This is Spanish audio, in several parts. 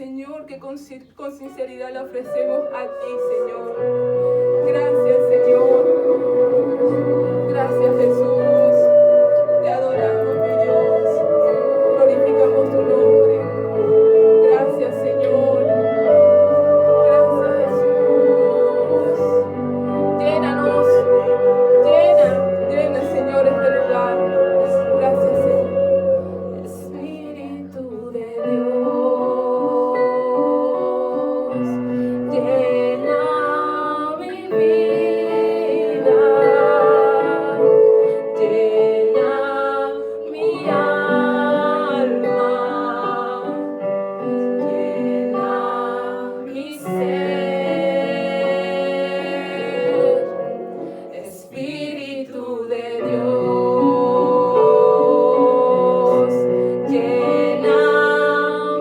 Señor, que con sinceridad la ofrecemos a ti, Señor. Gracias, Señor. Gracias, Jesús. Te adoramos, mi Dios. Glorificamos tu nombre. Gracias, Señor. Gracias, Jesús. Llénanos. Llena, Señor, este lugar. Gracias, Señor. Espíritu de Dios, llena mi vida, llena mi alma, llena mi ser. Espíritu de Dios, llena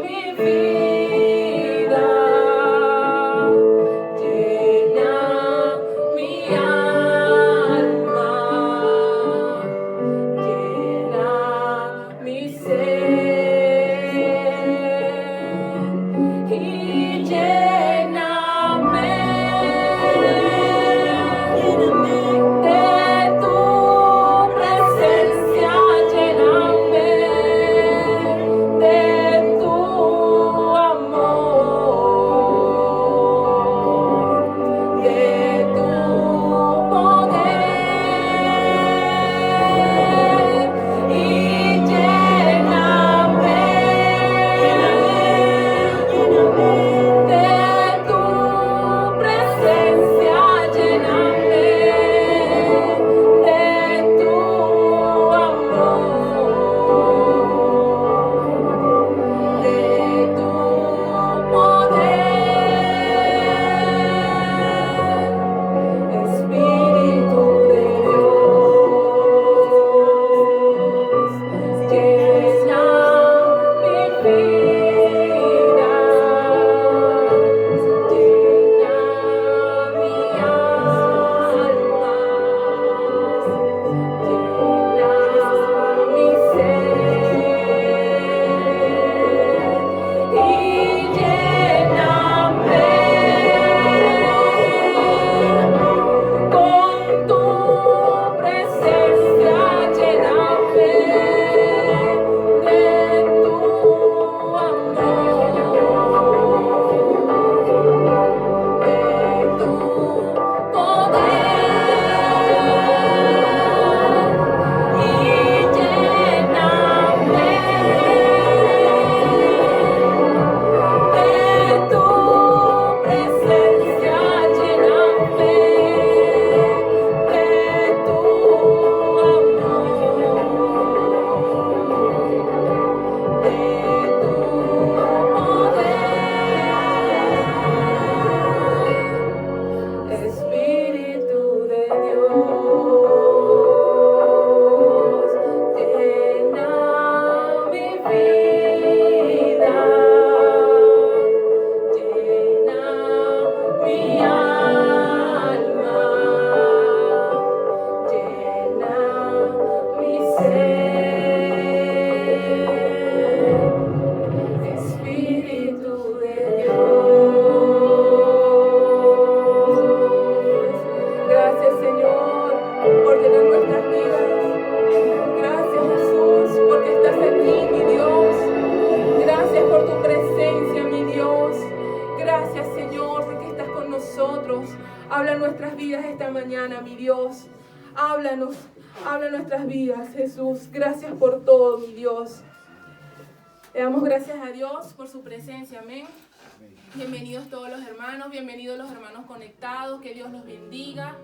mi vida, llena mi alma, llena mi ser y lléname de tu presencia, lléname de tu amor, de tu poder y lléname de tu presencia, lléname de tu amor, de tu poder, Espíritu de Dios, llena mi vida, llena mi alma, llena mi ser y lléname con tu presencia, lléname de tu amor, de tu poder y lléname de tu presencia, lléname de tu amor, de tu poder, Espíritu de Dios, llena mi vida, llena mi alma, llena mi ser. Espíritu de Dios. Gracias, Señor, por llenar nuestras vidas. Gracias, Jesús, porque estás aquí, mi Dios. Gracias por tu presencia, mi Dios. Gracias, Señor, porque estás con nosotros. Habla nuestras vidas esta mañana, mi Dios. Háblanos, habla nuestras vidas, Jesús. Gracias por todo, mi Dios. Le damos gracias a Dios por su presencia, amén. Bienvenidos todos los hermanos, bienvenidos los hermanos conectados, que Dios los bendiga.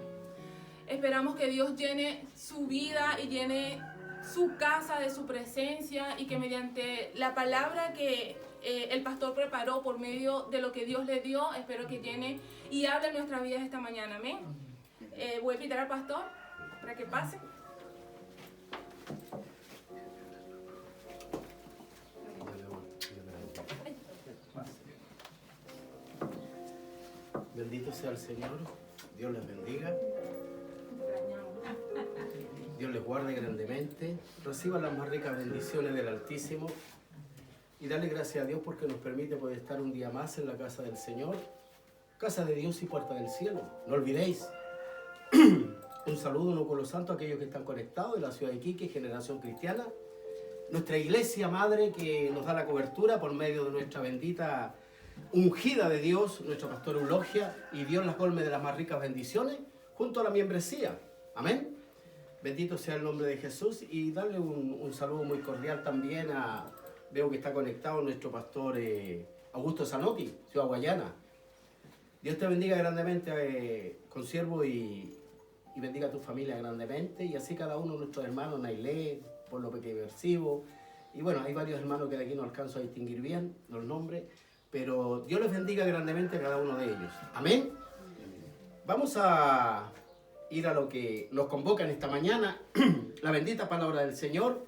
Esperamos que Dios llene su vida y llene su casa de su presencia y que mediante la palabra que el pastor preparó por medio de lo que Dios le dio, espero que llene y hable en nuestras vidas esta mañana, amén. Voy a invitar al pastor para que pase. Bendito sea el Señor, Dios les bendiga, Dios les guarde grandemente, reciban las más ricas bendiciones del Altísimo y y darle gracias a Dios porque nos permite poder estar un día más en la casa del Señor, casa de Dios y puerta del cielo. No olvidéis, un saludo uno con los santos, aquellos que están conectados de la ciudad de Iquique, Generación Cristiana, nuestra iglesia madre que nos da la cobertura por medio de nuestra bendita ungida de Dios, nuestro pastor Eulogia, y Dios la colme de las más ricas bendiciones, junto a la membresía. Amén. Bendito sea el nombre de Jesús, y darle un saludo muy cordial también a, veo que está conectado nuestro pastor Augusto Zanotti, Ciudad Guayana. Dios te bendiga grandemente, consiervo, y bendiga a tu familia grandemente, y así cada uno de nuestros hermanos, Nailé, por lo que percibo, y bueno, hay varios hermanos que de aquí no alcanzo a distinguir bien los nombres, pero Dios les bendiga grandemente a cada uno de ellos. Amén. Vamos a ir a lo que nos convoca en esta mañana, la bendita palabra del Señor,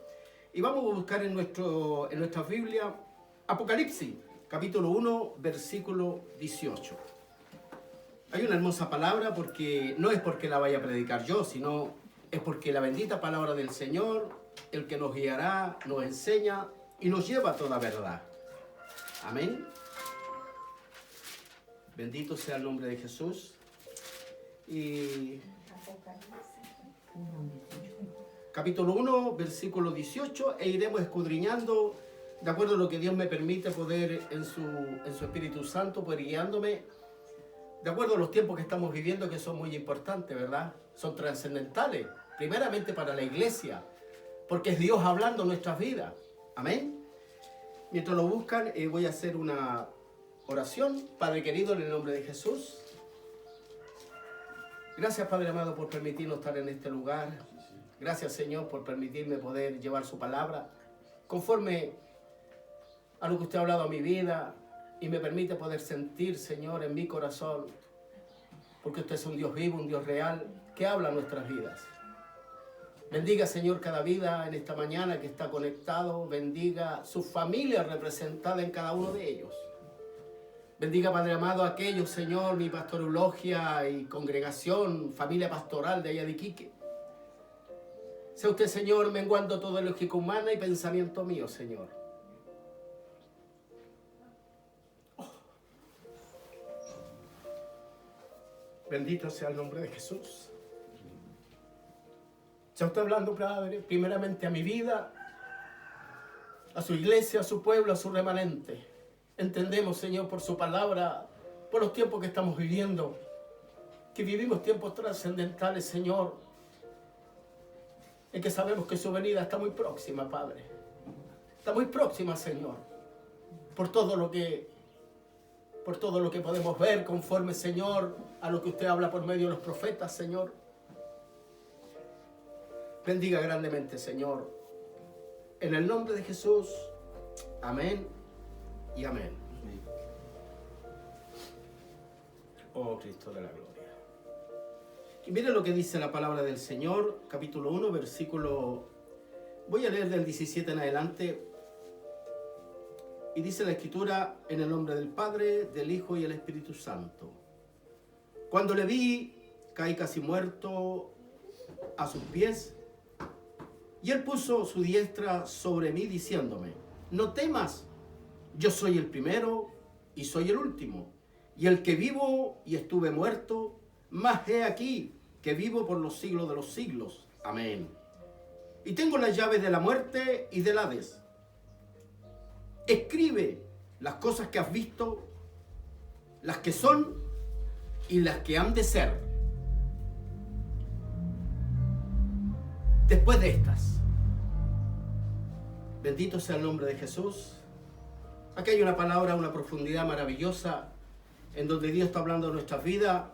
y vamos a buscar en nuestra Biblia Apocalipsis, capítulo 1, versículo 18. Hay una hermosa palabra, porque no es porque la vaya a predicar yo, sino es porque la bendita palabra del Señor, el que nos guiará, nos enseña y nos lleva a toda verdad. Amén. Bendito sea el nombre de Jesús. Y capítulo 1, versículo 18, e iremos escudriñando de acuerdo a lo que Dios me permite poder en su Espíritu Santo, poder guiándome, de acuerdo a los tiempos que estamos viviendo, que son muy importantes, ¿verdad? Son trascendentales, primeramente para la iglesia, porque es Dios hablando en nuestras vidas. Amén. Mientras lo buscan, voy a hacer una oración. Padre querido, en el nombre de Jesús, gracias, Padre amado, por permitirnos estar en este lugar. Gracias, Señor, por permitirme poder llevar su palabra conforme a lo que usted ha hablado a mi vida, y me permite poder sentir, Señor, en mi corazón, porque usted es un Dios vivo, un Dios real, que habla en nuestras vidas. Bendiga, Señor, cada vida en esta mañana que está conectado. Bendiga su familia representada en cada uno de ellos. Bendiga, Padre amado, a aquellos, Señor, mi pastor Eulogia y congregación, familia pastoral de allá de Iquique. Sea usted, Señor, menguando toda lógica humana y pensamiento mío, Señor. Bendito sea el nombre de Jesús. Sea usted hablando, Padre, primeramente a mi vida, a su iglesia, a su pueblo, a su remanente. Entendemos, Señor, por su palabra, por los tiempos que estamos viviendo, que vivimos tiempos trascendentales, Señor, en que sabemos que su venida está muy próxima, Padre. Está muy próxima, Señor, por todo lo que podemos ver conforme, Señor, a lo que usted habla por medio de los profetas, Señor. Bendiga grandemente, Señor, en el nombre de Jesús. Amén y amén. Oh Cristo de la gloria. Y mire lo que dice la palabra del Señor, capítulo 1, versículo... Voy a leer del 17 en adelante. Y dice la Escritura: en el nombre del Padre, del Hijo y del Espíritu Santo. Cuando le vi, caí casi muerto a sus pies, y él puso su diestra sobre mí, diciéndome: no temas, yo soy el primero y soy el último, y el que vivo y estuve muerto, mas he aquí que vivo por los siglos de los siglos. Amén. Y tengo las llaves de la muerte y del Hades. Escribe las cosas que has visto, las que son y las que han de ser después de estas. Bendito sea el nombre de Jesús. Aquí hay una palabra, una profundidad maravillosa, en donde Dios está hablando de nuestras vidas,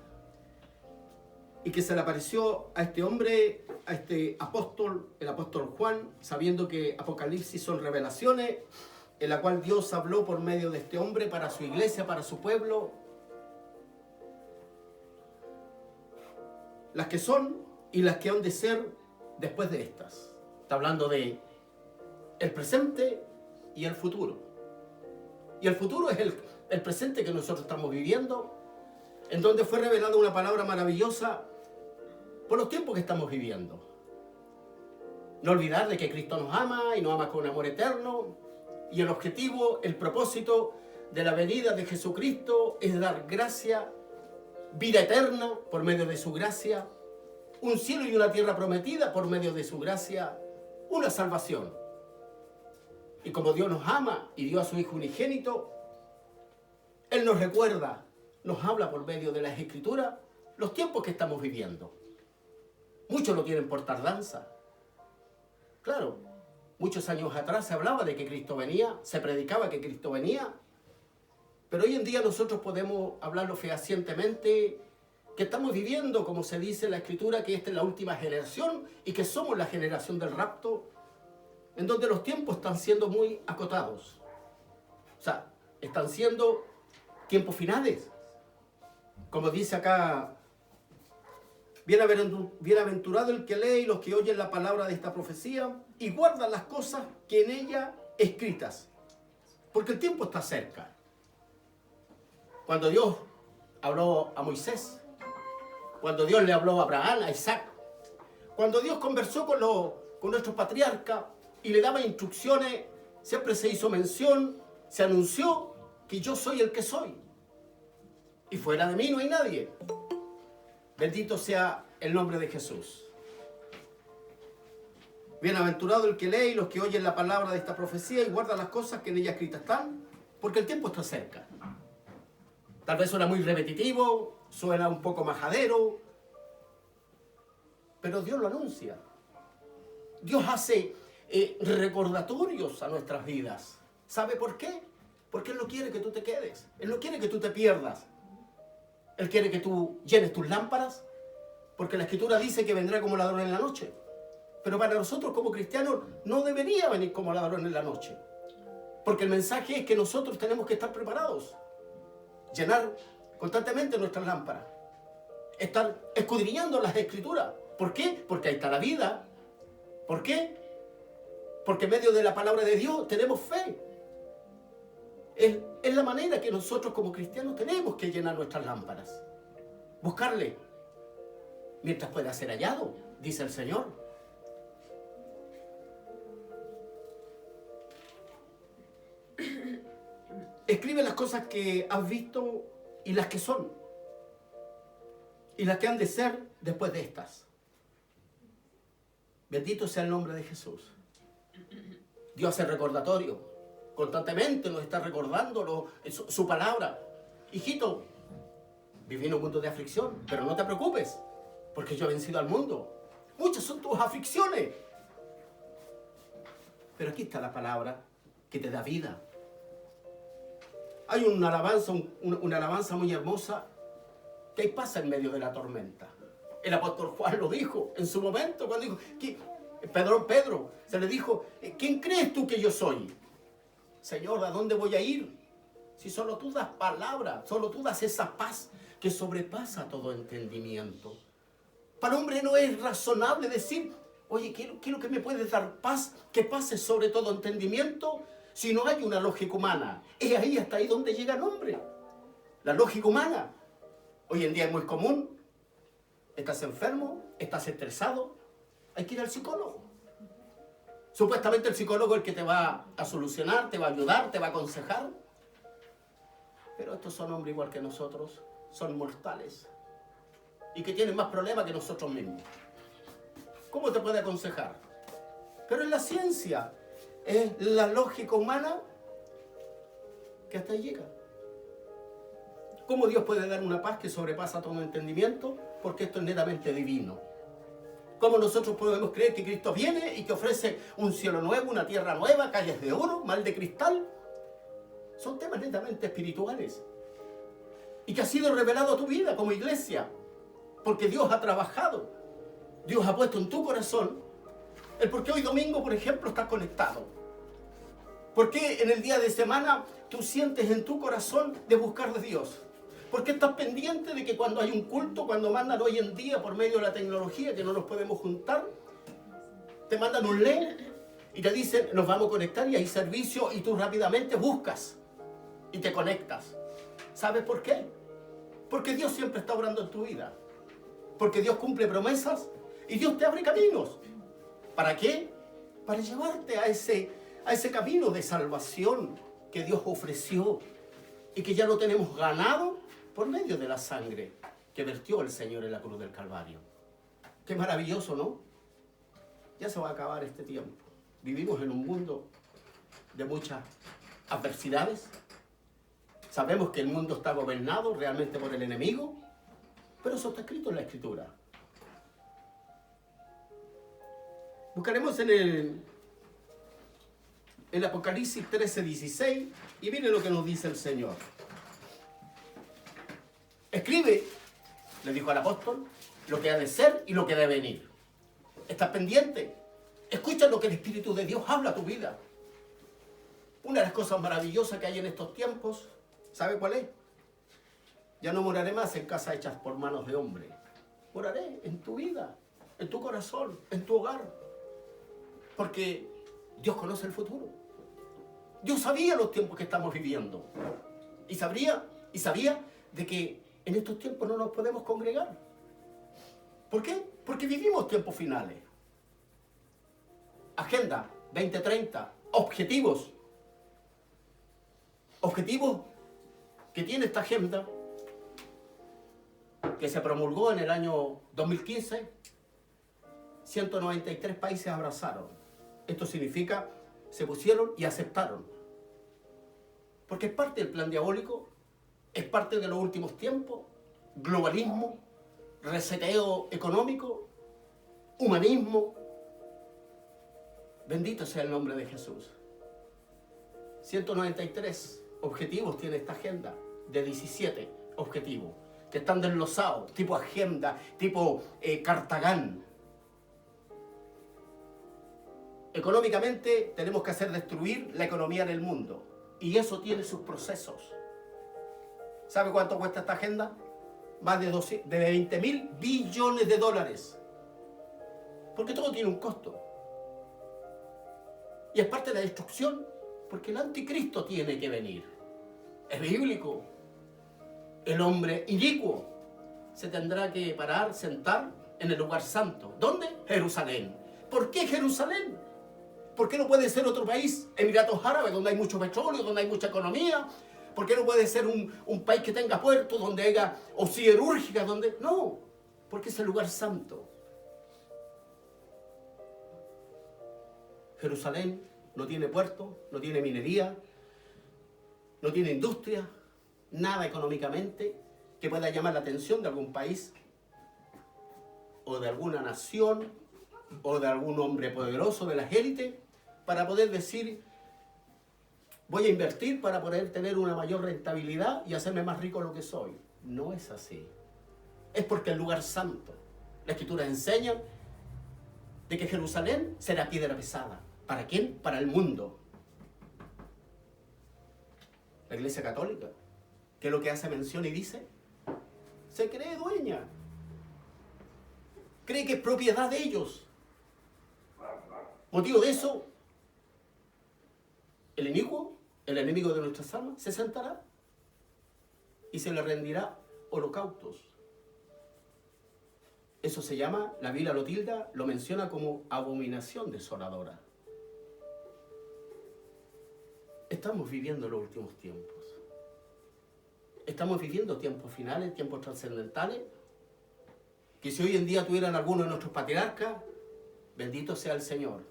y que se le apareció a este hombre, a este apóstol, el apóstol Juan, sabiendo que Apocalipsis son revelaciones, en la cual Dios habló por medio de este hombre para su iglesia, para su pueblo. Las que son y las que han de ser después de estas. Está hablando de el presente y el futuro. Y el futuro es el presente que nosotros estamos viviendo, en donde fue revelada una palabra maravillosa por los tiempos que estamos viviendo. No olvidar de que Cristo nos ama y nos ama con amor eterno. Y el objetivo, el propósito de la venida de Jesucristo es dar gracia, vida eterna por medio de su gracia, un cielo y una tierra prometida por medio de su gracia, una salvación. Y como Dios nos ama y dio a su Hijo unigénito, Él nos recuerda, nos habla por medio de las Escrituras, los tiempos que estamos viviendo. Muchos lo tienen por tardanza. Claro, muchos años atrás se hablaba de que Cristo venía, se predicaba que Cristo venía, pero hoy en día nosotros podemos hablarlo fehacientemente, que estamos viviendo, como se dice en la Escritura, que esta es la última generación y que somos la generación del rapto, en donde los tiempos están siendo muy acotados. O sea, están siendo tiempos finales. Como dice acá, bienaventurado el que lee y los que oyen la palabra de esta profecía y guardan las cosas que en ella escritas, porque el tiempo está cerca. Cuando Dios habló a Moisés, cuando Dios le habló a Abraham, a Isaac, cuando Dios conversó con nuestros patriarcas y le daba instrucciones, siempre se hizo mención, se anunció que yo soy el que soy. Y fuera de mí no hay nadie. Bendito sea el nombre de Jesús. Bienaventurado el que lee y los que oyen la palabra de esta profecía y guardan las cosas que en ella escritas están, porque el tiempo está cerca. Tal vez suena muy repetitivo, suena un poco majadero, pero Dios lo anuncia. Dios hace recordatorios a nuestras vidas. ¿Sabe por qué? Porque Él no quiere que tú te quedes. Él no quiere que tú te pierdas. Él quiere que tú llenes tus lámparas, porque la Escritura dice que vendrá como ladrón en la noche. Pero para nosotros como cristianos no debería venir como ladrón en la noche. Porque el mensaje es que nosotros tenemos que estar preparados. Llenar constantemente nuestras lámparas. Estar escudriñando las Escrituras. ¿Por qué? Porque ahí está la vida. ¿Por qué? Porque en medio de la palabra de Dios tenemos fe. Es la manera que nosotros como cristianos tenemos que llenar nuestras lámparas. Buscarle mientras pueda ser hallado, dice el Señor. Escribe las cosas que has visto y las que son. Y las que han de ser después de estas. Bendito sea el nombre de Jesús. Dios hace recordatorio. Constantemente nos está recordando su palabra. Hijito, viví en un mundo de aflicción, pero no te preocupes, porque yo he vencido al mundo. Muchas son tus aflicciones. Pero aquí está la palabra que te da vida. Hay una alabanza muy hermosa que ahí pasa en medio de la tormenta. El apóstol Juan lo dijo en su momento, cuando dijo, Pedro se le dijo, ¿quién crees tú que yo soy? Señor, ¿a dónde voy a ir? Si solo tú das palabra, solo tú das esa paz que sobrepasa todo entendimiento. Para el hombre no es razonable decir, oye, quiero que me puedes dar paz, que pase sobre todo entendimiento, si no hay una lógica humana. Es ahí, hasta ahí donde llega el hombre. La lógica humana. Hoy en día es muy común. Estás enfermo, estás estresado, hay que ir al psicólogo. Supuestamente el psicólogo es el que te va a solucionar, te va a ayudar, te va a aconsejar. Pero estos son hombres igual que nosotros, son mortales. Y que tienen más problemas que nosotros mismos. ¿Cómo te puede aconsejar? Pero en la ciencia, es la lógica humana que hasta ahí llega. ¿Cómo Dios puede dar una paz que sobrepasa todo entendimiento? Porque esto es netamente divino. ¿Cómo nosotros podemos creer que Cristo viene y que ofrece un cielo nuevo, una tierra nueva, calles de oro, mar de cristal? Son temas netamente espirituales. Y que ha sido revelado a tu vida como iglesia. Porque Dios ha trabajado. Dios ha puesto en tu corazón el por qué hoy domingo, por ejemplo, estás conectado. ¿Por qué en el día de semana tú sientes en tu corazón de buscar de Dios? ¿Por qué estás pendiente de que cuando hay un culto, cuando mandan hoy en día por medio de la tecnología que no nos podemos juntar, te mandan un link y te dicen nos vamos a conectar y hay servicio y tú rápidamente buscas y te conectas? ¿Sabes por qué? Porque Dios siempre está obrando en tu vida. Porque Dios cumple promesas y Dios te abre caminos. ¿Para qué? Para llevarte a a ese camino de salvación que Dios ofreció y que ya lo tenemos ganado por medio de la sangre que vertió el Señor en la cruz del Calvario. Qué maravilloso, ¿no? Ya se va a acabar este tiempo. Vivimos en un mundo de muchas adversidades. Sabemos que el mundo está gobernado realmente por el enemigo, pero eso está escrito en la Escritura. Buscaremos en el Apocalipsis 13:16 y miren lo que nos dice el Señor. Escribe, le dijo al apóstol, lo que ha de ser y lo que debe venir. ¿Estás pendiente? Escucha lo que el Espíritu de Dios habla a tu vida. Una de las cosas maravillosas que hay en estos tiempos, ¿sabe cuál es? Ya no moraré más en casas hechas por manos de hombre. Moraré en tu vida, en tu corazón, en tu hogar. Porque Dios conoce el futuro. Dios sabía los tiempos que estamos viviendo. Y sabía de que en estos tiempos no nos podemos congregar. ¿Por qué? Porque vivimos tiempos finales. Agenda 2030, objetivos. Objetivos que tiene esta agenda, que se promulgó en el año 2015, 193 países abrazaron. Esto significa, se pusieron y aceptaron. Porque es parte del plan diabólico, es parte de los últimos tiempos, globalismo, reseteo económico, humanismo. Bendito sea el nombre de Jesús. 193 objetivos tiene esta agenda, de 17 objetivos, que están desglosados, tipo agenda, tipo Cartagán. Económicamente tenemos que hacer destruir la economía del mundo, y eso tiene sus procesos. ¿Sabe cuánto cuesta esta agenda? Más de 20.000 billones de dólares. Porque todo tiene un costo. Y es parte de la destrucción, porque el anticristo tiene que venir. Es bíblico. El hombre inicuo se tendrá que parar, sentar en el lugar santo. ¿Dónde? Jerusalén. ¿Por qué Jerusalén? ¿Por qué no puede ser otro país? Emiratos Árabes, donde hay mucho petróleo, donde hay mucha economía. ¿Por qué no puede ser un país que tenga puertos, donde haya o siderúrgica, donde... No, porque es el lugar santo. Jerusalén no tiene puerto, no tiene minería, no tiene industria, nada económicamente que pueda llamar la atención de algún país o de alguna nación o de algún hombre poderoso de las élites para poder decir: voy a invertir para poder tener una mayor rentabilidad y hacerme más rico de lo que soy. No es así. Es porque el lugar santo, la Escritura enseña de que Jerusalén será piedra pesada. ¿Para quién? Para el mundo. La Iglesia Católica, ¿qué es lo que hace mención y dice? Se cree dueña. Cree que es propiedad de ellos. Motivo de eso, el inicuo, el enemigo de nuestras almas, se sentará y se le rendirá holocaustos. Eso se llama, la Biblia lo tilda, lo menciona como abominación desoladora. Estamos viviendo los últimos tiempos. Estamos viviendo tiempos finales, tiempos trascendentales, que si hoy en día tuvieran alguno de nuestros patriarcas, bendito sea el Señor.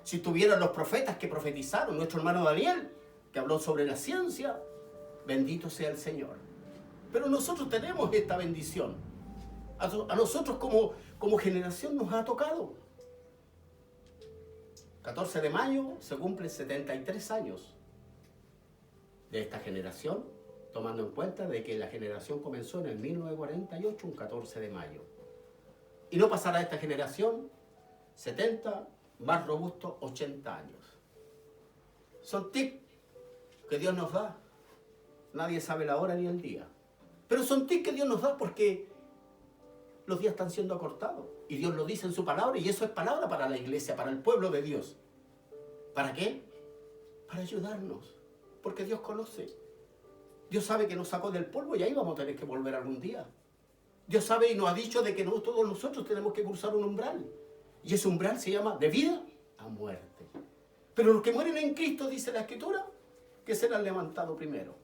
Si tuvieran los profetas que profetizaron, nuestro hermano Daniel, que habló sobre la ciencia, bendito sea el Señor. Pero nosotros tenemos esta bendición. A nosotros como generación nos ha tocado. 14 de mayo se cumplen 73 años de esta generación, tomando en cuenta de que la generación comenzó en el 1948, un 14 de mayo. Y no pasará esta generación 70, más robusto, 80 años. Son tips que Dios nos da. Nadie sabe la hora ni el día. Pero son tips que Dios nos da porque los días están siendo acortados. Y Dios lo dice en su palabra, y eso es palabra para la iglesia, para el pueblo de Dios. ¿Para qué? Para ayudarnos. Porque Dios conoce. Dios sabe que nos sacó del polvo y ahí vamos a tener que volver algún día. Dios sabe y nos ha dicho de que todos nosotros tenemos que cruzar un umbral. Y ese umbral se llama de vida a muerte. Pero los que mueren en Cristo, dice la Escritura, que serán levantados primero.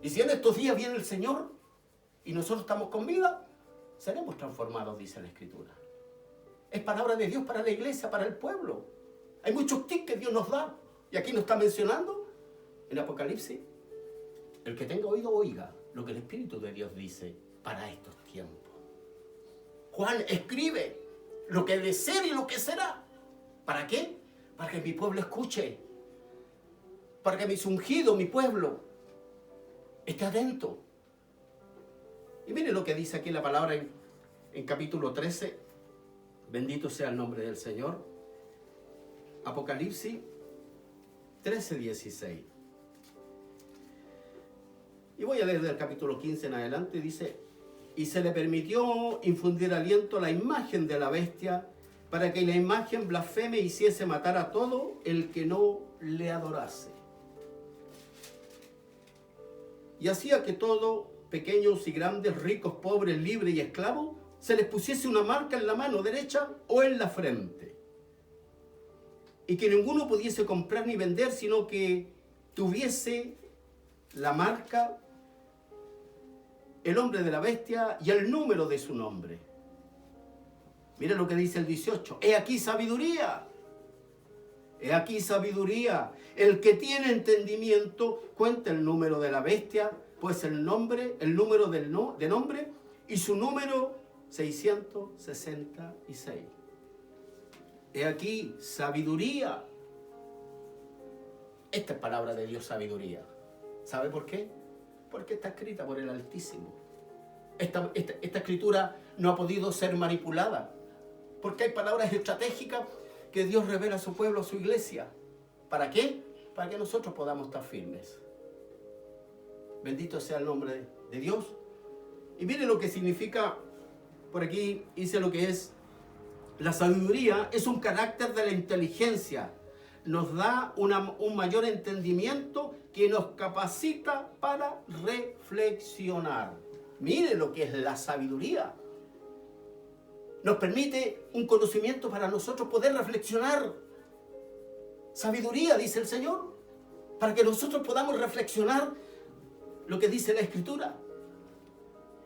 Y si en estos días viene el Señor y nosotros estamos con vida, seremos transformados, dice la Escritura. Es palabra de Dios para la iglesia, para el pueblo. Hay muchos tips que Dios nos da. Y aquí nos está mencionando en Apocalipsis. El que tenga oído, oiga lo que el Espíritu de Dios dice para estos tiempos. Juan escribe lo que de ser y lo que será. ¿Para qué? Para que mi pueblo escuche. Para que mis ungidos, mi pueblo, esté atento. Y mire lo que dice aquí la palabra en capítulo 13. Bendito sea el nombre del Señor. Apocalipsis 13:16. Y voy a leer del capítulo 15 en adelante. Dice: y se le permitió infundir aliento a la imagen de la bestia, para que la imagen blasfeme hiciese matar a todo el que no le adorase. Y hacía que todo, pequeños y grandes, ricos, pobres, libres y esclavos, se les pusiese una marca en la mano derecha o en la frente. Y que ninguno pudiese comprar ni vender, sino que tuviese la marca, el hombre de la bestia y el número de su nombre. Mira lo que dice el 18. He aquí sabiduría. He aquí sabiduría. El que tiene entendimiento cuenta el número de la bestia, pues el número de nombre y su número 666. He aquí sabiduría. Esta es palabra de Dios, sabiduría. ¿Sabe por qué? Porque está escrita por el Altísimo. Esta escritura no ha podido ser manipulada. Porque hay palabras estratégicas que Dios revela a su pueblo, a su iglesia. ¿Para qué? Para que nosotros podamos estar firmes. Bendito sea el nombre de Dios. Y mire lo que significa, por aquí dice lo que es la sabiduría. Es un carácter de la inteligencia. Nos da un mayor entendimiento que nos capacita para reflexionar. Mire lo que es la sabiduría. Nos permite un conocimiento para nosotros poder reflexionar. Sabiduría, dice el Señor, para que nosotros podamos reflexionar lo que dice la Escritura.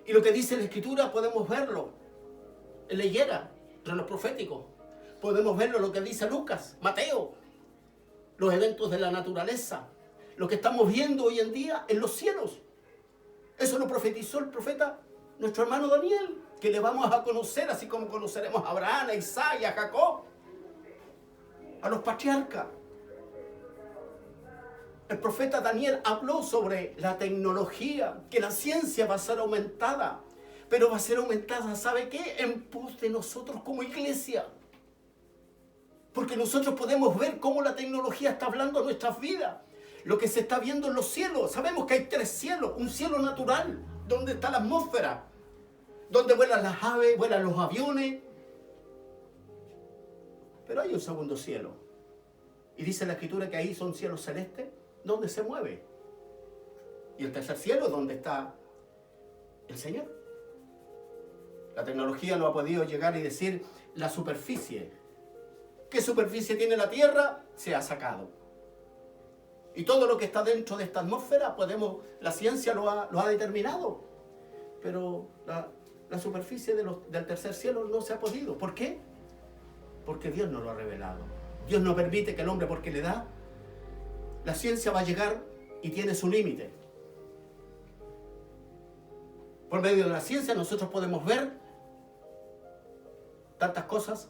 Y lo que dice la Escritura podemos verlo en la higuera, entre los proféticos. Podemos verlo lo que dice Lucas, Mateo, los eventos de la naturaleza, lo que estamos viendo hoy en día en los cielos. Eso lo profetizó el profeta, nuestro hermano Daniel, que le vamos a conocer, así como conoceremos a Abraham, a Isaac, a Jacob, a los patriarcas. El profeta Daniel habló sobre la tecnología, que la ciencia va a ser aumentada, pero va a ser aumentada, ¿sabe qué? En pos de nosotros como iglesia. Porque nosotros podemos ver cómo la tecnología está hablando a nuestras vidas. Lo que se está viendo en los cielos. Sabemos que hay 3 cielos. Un cielo natural, donde está la atmósfera, donde vuelan las aves, vuelan los aviones. Pero hay un segundo cielo. Y dice la Escritura que ahí son cielos celestes, donde se mueve. Y el tercer cielo es donde está el Señor. La tecnología no ha podido llegar y decir la superficie. ¿Qué superficie tiene la Tierra? Se ha sacado. Y todo lo que está dentro de esta atmósfera, la ciencia lo ha determinado. Pero la superficie del tercer cielo no se ha podido. ¿Por qué? Porque Dios no lo ha revelado. Dios no permite que el hombre, porque le da, la ciencia va a llegar y tiene su límite. Por medio de la ciencia nosotros podemos ver tantas cosas,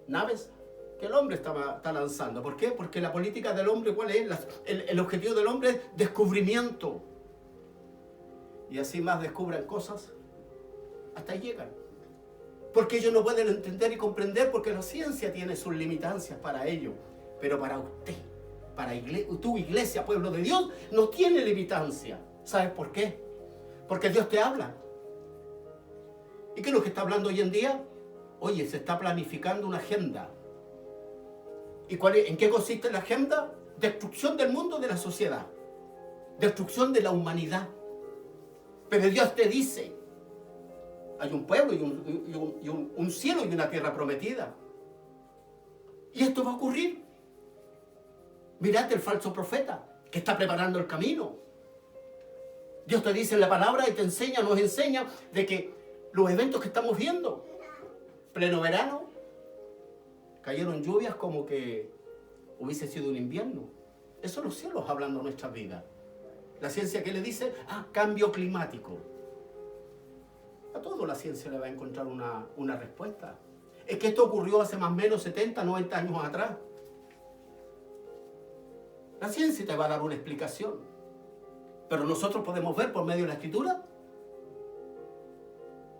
naves, que el hombre está lanzando. ¿Por qué? Porque la política del hombre, ¿cuál es? El objetivo del hombre es descubrimiento. Y así más descubren cosas, hasta ahí llegan. Porque ellos no pueden entender y comprender, porque la ciencia tiene sus limitancias para ellos. Pero para usted, para tu iglesia, pueblo de Dios, no tiene limitancia. ¿Sabes por qué? Porque Dios te habla. ¿Y qué es lo que está hablando hoy en día? Oye, se está planificando una agenda. ¿Y en qué consiste la agenda? Destrucción del mundo, de la sociedad. Destrucción de la humanidad. Pero Dios te dice, hay un pueblo y un cielo y una tierra prometida. Y esto va a ocurrir. Mirad el falso profeta que está preparando el camino. Dios te dice en la palabra y te enseña, nos enseña de que los eventos que estamos viendo, pleno verano, cayeron lluvias como que hubiese sido un invierno. Eso son los cielos hablando nuestras vidas. La ciencia, ¿qué le dice? Cambio climático. A todo la ciencia le va a encontrar una respuesta. Es que esto ocurrió hace más o menos 70, 90 años atrás. La ciencia te va a dar una explicación. Pero nosotros podemos ver por medio de la Escritura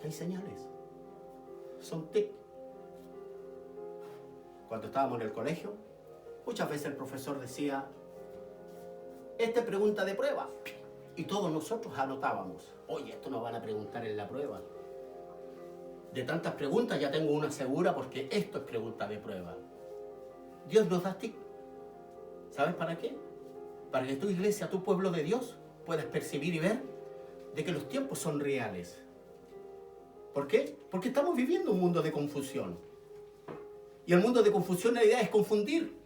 que hay señales. Son tic. Cuando estábamos en el colegio, muchas veces el profesor decía, esta es pregunta de prueba. Y todos nosotros anotábamos, oye, esto nos van a preguntar en la prueba. De tantas preguntas ya tengo una segura porque esto es pregunta de prueba. Dios nos da tic. ¿Sabes para qué? Para que tu iglesia, tu pueblo de Dios, puedas percibir y ver de que los tiempos son reales. ¿Por qué? Porque estamos viviendo un mundo de confusión. Y el mundo de confusión, la idea es confundir.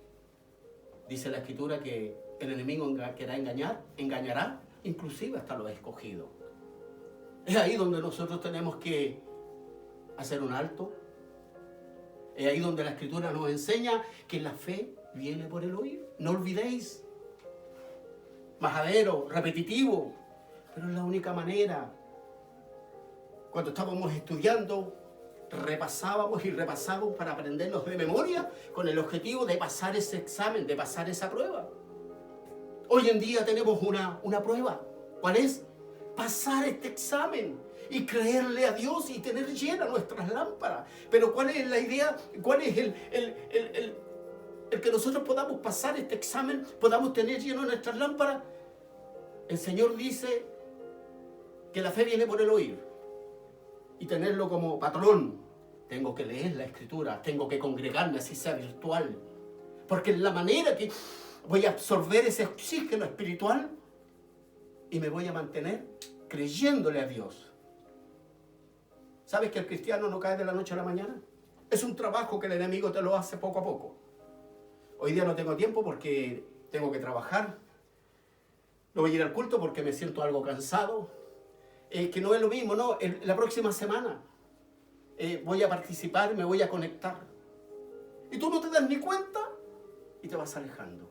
Dice la Escritura que el enemigo querrá engañar, engañará, inclusive hasta los escogidos. Es ahí donde nosotros tenemos que hacer un alto. Es ahí donde la Escritura nos enseña que la fe viene por el oír. No olvidéis. Majadero, repetitivo, pero es la única manera. Cuando estábamos estudiando, repasábamos y repasábamos para aprendernos de memoria con el objetivo de pasar ese examen, de pasar esa prueba. Hoy en día tenemos una prueba. ¿Cuál es? Pasar este examen y creerle a Dios y tener llenas nuestras lámparas. Pero ¿cuál es la idea? ¿Cuál es el que nosotros podamos pasar este examen, podamos tener lleno nuestras lámparas? El Señor dice que la fe viene por el oír y tenerlo como patrón. Tengo que leer la Escritura, tengo que congregarme, así sea virtual, porque es la manera que voy a absorber ese oxígeno espiritual y me voy a mantener creyéndole a Dios. ¿Sabes que el cristiano no cae de la noche a la mañana? Es un trabajo que el enemigo te lo hace poco a poco. Hoy día no tengo tiempo porque tengo que trabajar. No voy a ir al culto porque me siento algo cansado. Que no es lo mismo, no. La próxima semana voy a participar, me voy a conectar. Y tú no te das ni cuenta y te vas alejando.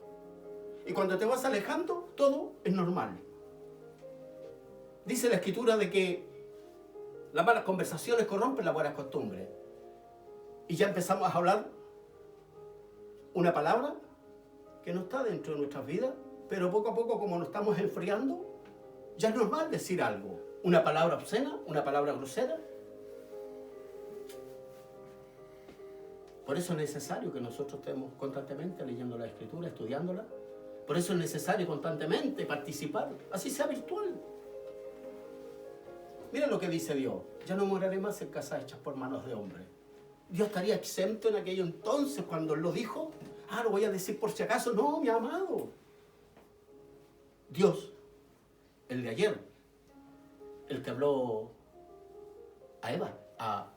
Y cuando te vas alejando, todo es normal. Dice la Escritura de que las malas conversaciones corrompen las buenas costumbres. Y ya empezamos a hablar una palabra que no está dentro de nuestras vidas, pero poco a poco, como nos estamos enfriando, ya es normal decir algo. Una palabra obscena, una palabra grosera. Por eso es necesario que nosotros estemos constantemente leyendo la Escritura, estudiándola. Por eso es necesario constantemente participar, así sea virtual. Mira lo que dice Dios. Ya no moraré más en casas hechas por manos de hombres. Dios estaría exento en aquello entonces cuando Él lo dijo. Lo voy a decir por si acaso. No, mi amado. Dios, el de ayer, el que habló a Eva, a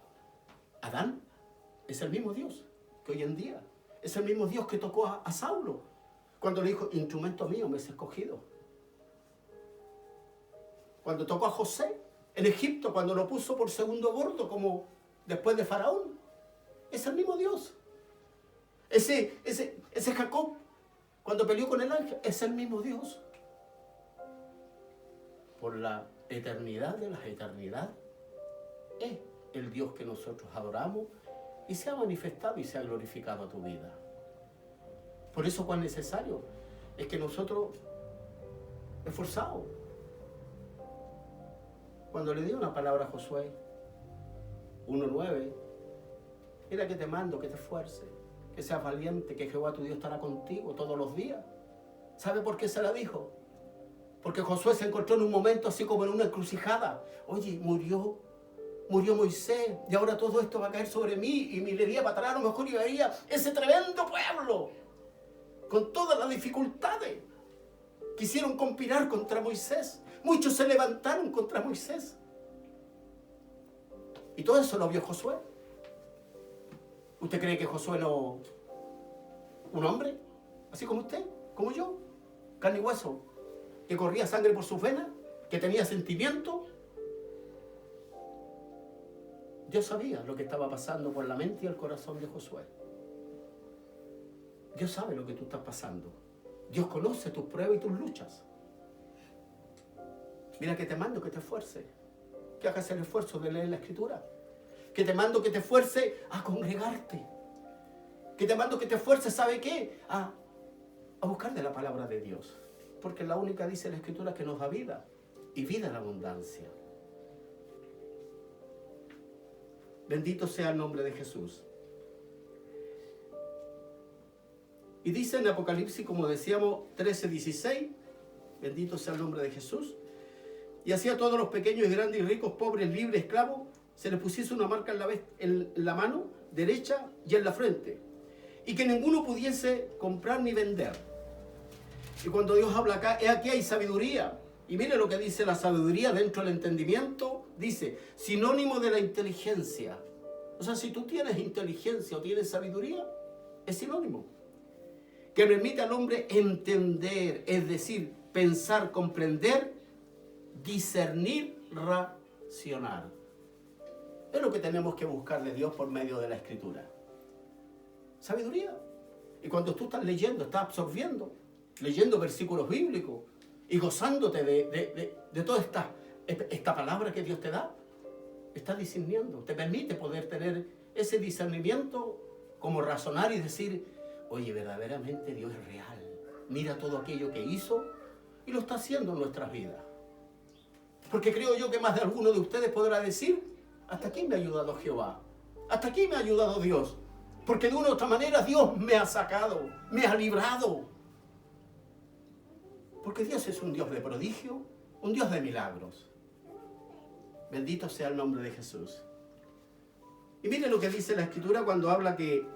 Adán, es el mismo Dios que hoy en día. Es el mismo Dios que tocó a Saulo cuando le dijo, instrumento mío me es escogido. Cuando tocó a José en Egipto, cuando lo puso por segundo a bordo, como después de Faraón. Es el mismo Dios. Ese Jacob, cuando peleó con el ángel, es el mismo Dios. Por la eternidad de las eternidades, es el Dios que nosotros adoramos y se ha manifestado y se ha glorificado a tu vida. Por eso, cuán necesario es que nosotros, esforzados, cuando le dio una palabra a Josué 1:9, mira que te mando, que te esfuerces, que seas valiente, que Jehová tu Dios estará contigo todos los días. ¿Sabe por qué se la dijo? Porque Josué se encontró en un momento así como en una encrucijada. Oye, murió Moisés y ahora todo esto va a caer sobre mí y me iría para atrás, a lo mejor yo vería ese tremendo pueblo con todas las dificultades. Quisieron conspirar contra Moisés. Muchos se levantaron contra Moisés. Y todo eso lo vio Josué. ¿Usted cree que Josué no... un hombre, así como usted? como yo, carne y hueso, que corría sangre por sus venas, que tenía sentimiento. Dios sabía lo que estaba pasando por la mente y el corazón de Josué. Dios sabe lo que tú estás pasando. Dios conoce tus pruebas y tus luchas. Mira que te mando que te esfuerces, que hagas el esfuerzo de leer la Escritura, que te mando que te esfuerces a congregarte, que te mando que te esfuerces, ¿sabe qué? A buscar de la palabra de Dios, porque la única, dice la Escritura, que nos da vida, y vida en abundancia. Bendito sea el nombre de Jesús. Y dice en Apocalipsis, como decíamos, 13:16, bendito sea el nombre de Jesús. Y así a todos los pequeños y grandes y ricos, pobres, libres, esclavos, se les pusiese una marca en la mano derecha y en la frente, y que ninguno pudiese comprar ni vender. Y cuando Dios habla acá, aquí hay sabiduría. Y mire lo que dice la sabiduría dentro del entendimiento. Dice, sinónimo de la inteligencia. O sea, si tú tienes inteligencia o tienes sabiduría, es sinónimo. Que permite al hombre entender, es decir, pensar, comprender, discernir, racionar. Es lo que tenemos que buscar de Dios por medio de la Escritura. Sabiduría. Y cuando tú estás leyendo, estás absorbiendo, leyendo versículos bíblicos y gozándote de toda esta palabra que Dios te da, estás discerniendo. Te permite poder tener ese discernimiento, como razonar y decir, oye, verdaderamente Dios es real. Mira todo aquello que hizo y lo está haciendo en nuestras vidas. Porque creo yo que más de alguno de ustedes podrá decir, hasta aquí me ha ayudado Jehová, hasta aquí me ha ayudado Dios, porque de una u otra manera Dios me ha sacado, me ha librado. Porque Dios es un Dios de prodigio, un Dios de milagros. Bendito sea el nombre de Jesús. Y mire lo que dice la Escritura cuando habla que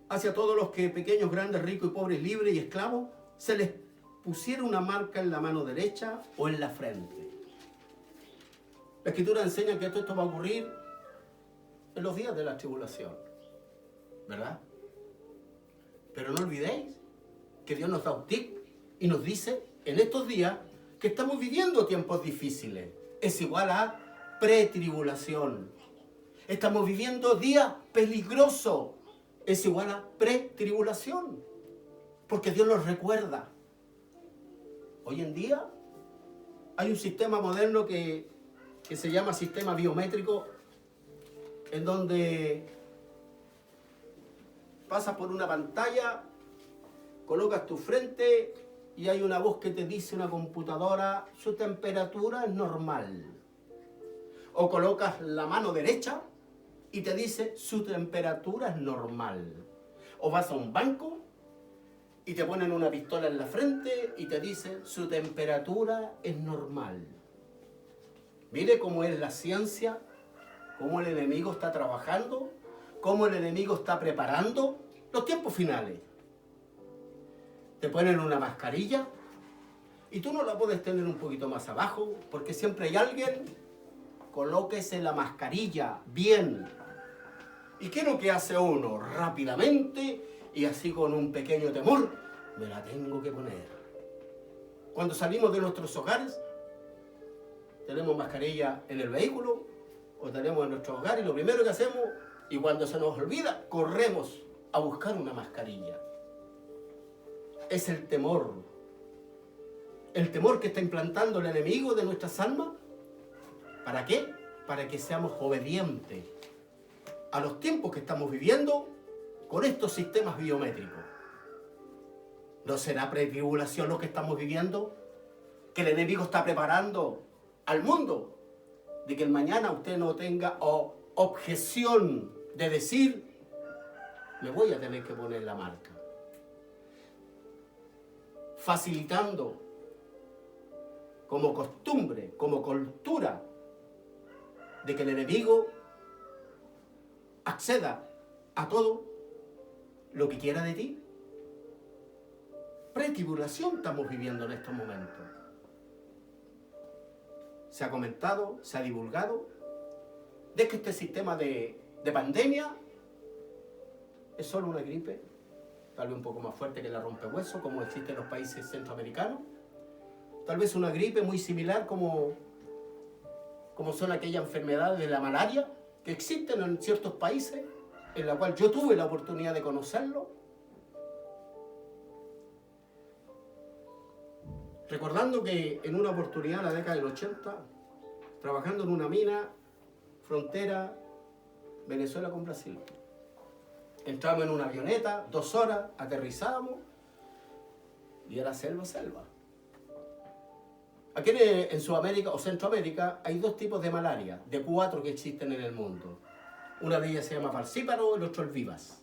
hacia todos los que pequeños, grandes, ricos y pobres, libres y esclavos, se les pusiera una marca en la mano derecha o en la frente. La Escritura enseña que esto va a ocurrir en los días de la tribulación, ¿verdad? Pero no olvidéis que Dios nos da un tip y nos dice en estos días que estamos viviendo tiempos difíciles. Es igual a pretribulación. Estamos viviendo días peligrosos. Es igual a pretribulación. Porque Dios nos recuerda. Hoy en día hay un sistema moderno que se llama sistema biométrico, en donde pasas por una pantalla, colocas tu frente y hay una voz que te dice, una computadora, su temperatura es normal. O colocas la mano derecha y te dice, su temperatura es normal. O vas a un banco y te ponen una pistola en la frente y te dice, su temperatura es normal. Mire cómo es la ciencia, cómo el enemigo está trabajando, cómo el enemigo está preparando los tiempos finales. Te ponen una mascarilla y tú no la puedes tener un poquito más abajo, porque siempre hay alguien, colóquese la mascarilla bien. ¿Y qué es lo que hace uno? Rápidamente y así con un pequeño temor, me la tengo que poner. Cuando salimos de nuestros hogares, tenemos mascarilla en el vehículo o tenemos en nuestro hogar y lo primero que hacemos, y cuando se nos olvida, corremos a buscar una mascarilla. Es el temor que está implantando el enemigo de nuestras almas. ¿Para qué? Para que seamos obedientes a los tiempos que estamos viviendo con estos sistemas biométricos. ¿No será pretribulación lo que estamos viviendo? Que el enemigo está preparando al mundo de que el mañana usted no tenga objeción de decir, me voy a tener que poner la marca. Facilitando como costumbre, como cultura, de que el enemigo acceda a todo lo que quiera de ti. Pretribulación estamos viviendo en estos momentos. Se ha comentado, se ha divulgado, de que este sistema de pandemia es solo una gripe, tal vez un poco más fuerte que la rompehueso, como existe en los países centroamericanos. Tal vez una gripe muy similar como son aquellas enfermedades de la malaria que existen en ciertos países, en la cual yo tuve la oportunidad de conocerlo. Recordando que en una oportunidad, en la década del 80, trabajando en una mina, frontera Venezuela con Brasil. Entramos en una avioneta, 2 horas, aterrizamos y era selva. Aquí en Sudamérica o Centroamérica hay 2 tipos de malaria, de 4 que existen en el mundo. Una de ellas se llama falcíparo, el otro el vivas.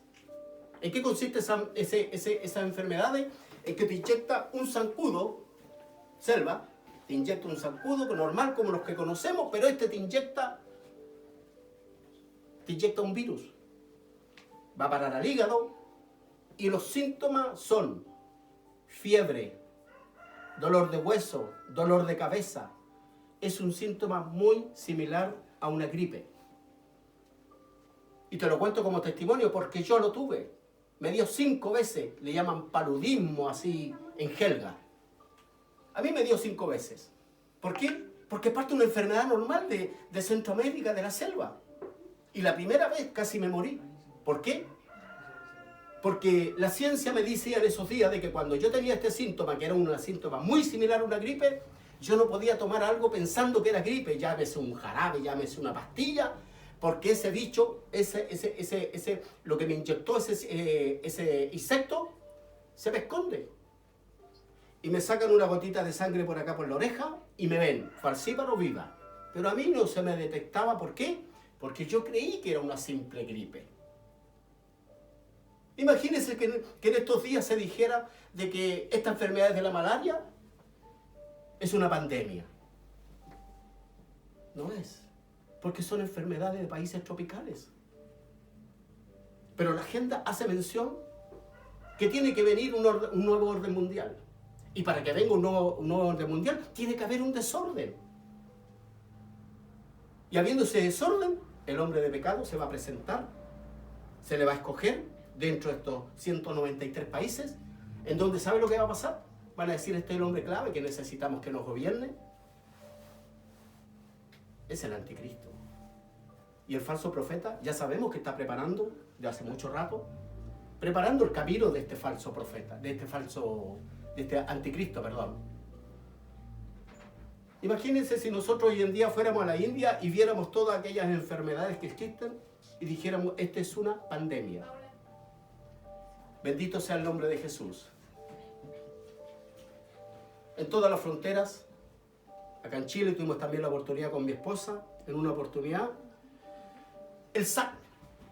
¿En qué consiste esas enfermedades? En que te inyecta un zancudo, selva, te inyecta un zancudo normal como los que conocemos, pero este te inyecta un virus. Va a parar al hígado y los síntomas son fiebre, dolor de hueso, dolor de cabeza. Es un síntoma muy similar a una gripe. Y te lo cuento como testimonio porque yo lo tuve. Me dio 5 veces, le llaman paludismo así en jerga. A mí me dio 5 veces. ¿Por qué? Porque es parte de una enfermedad normal de Centroamérica, de la selva. Y la primera vez casi me morí. ¿Por qué? Porque la ciencia me decía en esos días de que cuando yo tenía este síntoma, que era un síntoma muy similar a una gripe, yo no podía tomar algo pensando que era gripe, llámese un jarabe, llámese una pastilla, porque ese bicho, lo que me inyectó ese insecto, se me esconde. Y me sacan una gotita de sangre por acá por la oreja y me ven, falcíparo viva. Pero a mí no se me detectaba, ¿por qué? Porque yo creí que era una simple gripe. Imagínense que en estos días se dijera de que esta enfermedad de la malaria es una pandemia. No es, porque son enfermedades de países tropicales. Pero la agenda hace mención que tiene que venir un nuevo orden mundial. Y para que venga un nuevo orden mundial, tiene que haber un desorden. Y habiendo ese desorden, el hombre de pecado se va a presentar, se le va a escoger dentro de estos 193 países, en donde ¿sabe lo que va a pasar? Van a decir, este es el hombre clave que necesitamos que nos gobierne. Es el anticristo. Y el falso profeta, ya sabemos que está preparando, de hace mucho rato, preparando el camino de este falso profeta, de este anticristo, perdón. Imagínense si nosotros hoy en día fuéramos a la India y viéramos todas aquellas enfermedades que existen y dijéramos, esta es una pandemia. Bendito sea el nombre de Jesús. En todas las fronteras, acá en Chile tuvimos también la oportunidad con mi esposa, en una oportunidad, el SAC,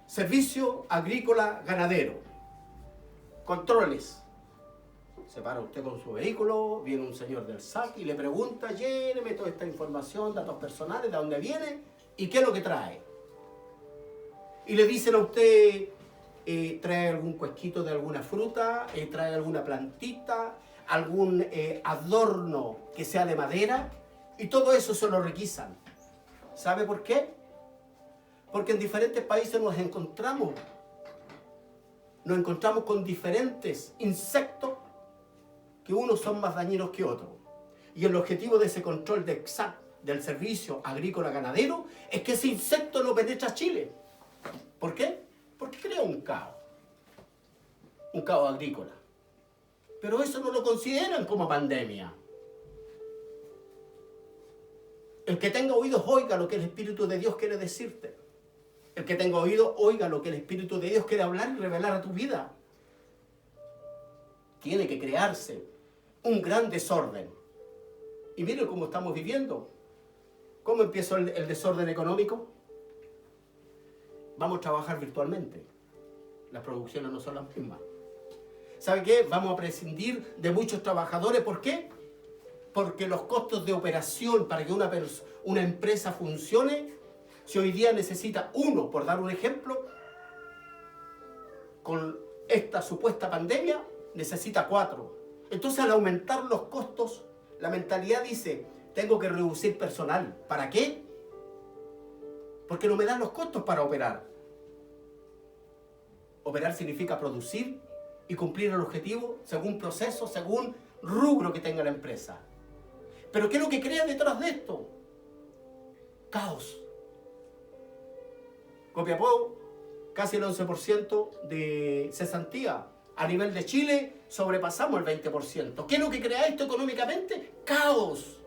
Servicio Agrícola Ganadero, controles. Se para usted con su vehículo, viene un señor del SAC y le pregunta, lléneme toda esta información, datos personales, de dónde viene y qué es lo que trae. Y le dicen a usted, trae algún cuesquito de alguna fruta, trae alguna plantita, algún adorno que sea de madera, y todo eso se lo requisan. ¿Sabe por qué? Porque en diferentes países nos encontramos con diferentes insectos que unos son más dañinos que otros. Y el objetivo de ese control de SAC, del Servicio Agrícola Ganadero, es que ese insecto no penetre a Chile. ¿Por qué? Porque crea un caos agrícola. Pero eso no lo consideran como pandemia. El que tenga oídos, oiga lo que el Espíritu de Dios quiere decirte. El que tenga oídos, oiga lo que el Espíritu de Dios quiere hablar y revelar a tu vida. Tiene que crearse un gran desorden. Y miren cómo estamos viviendo. ¿Cómo empezó el desorden económico? Vamos a trabajar virtualmente. Las producciones no son las mismas. ¿Sabe qué? Vamos a prescindir de muchos trabajadores. ¿Por qué? Porque los costos de operación para que una empresa funcione, si hoy día necesita uno, por dar un ejemplo, con esta supuesta pandemia, necesita 4. Entonces, al aumentar los costos, la mentalidad dice, tengo que reducir personal. ¿Para qué? Porque no me dan los costos para operar. Operar significa producir y cumplir el objetivo según proceso, según rubro que tenga la empresa. Pero ¿qué es lo que crea detrás de esto? Caos. Copiapó, casi el 11% de cesantía. A nivel de Chile, sobrepasamos el 20%. ¿Qué es lo que crea esto económicamente? Caos.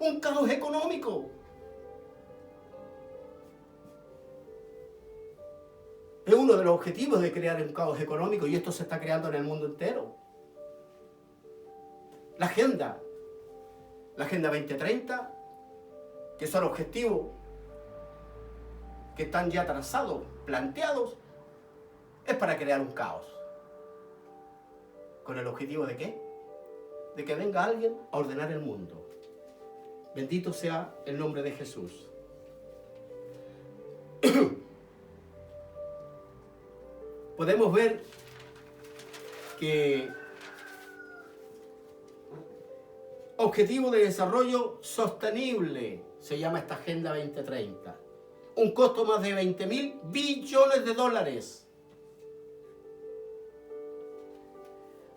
Un caos económico. Es uno de los objetivos de crear un caos económico y esto se está creando en el mundo entero. La Agenda 2030, que son objetivos que están ya trazados, planteados, es para crear un caos. ¿Con el objetivo de qué? De que venga alguien a ordenar el mundo. Bendito sea el nombre de Jesús. Podemos ver que Objetivo de Desarrollo Sostenible se llama esta Agenda 2030. Un costo más de 20.000 billones de dólares.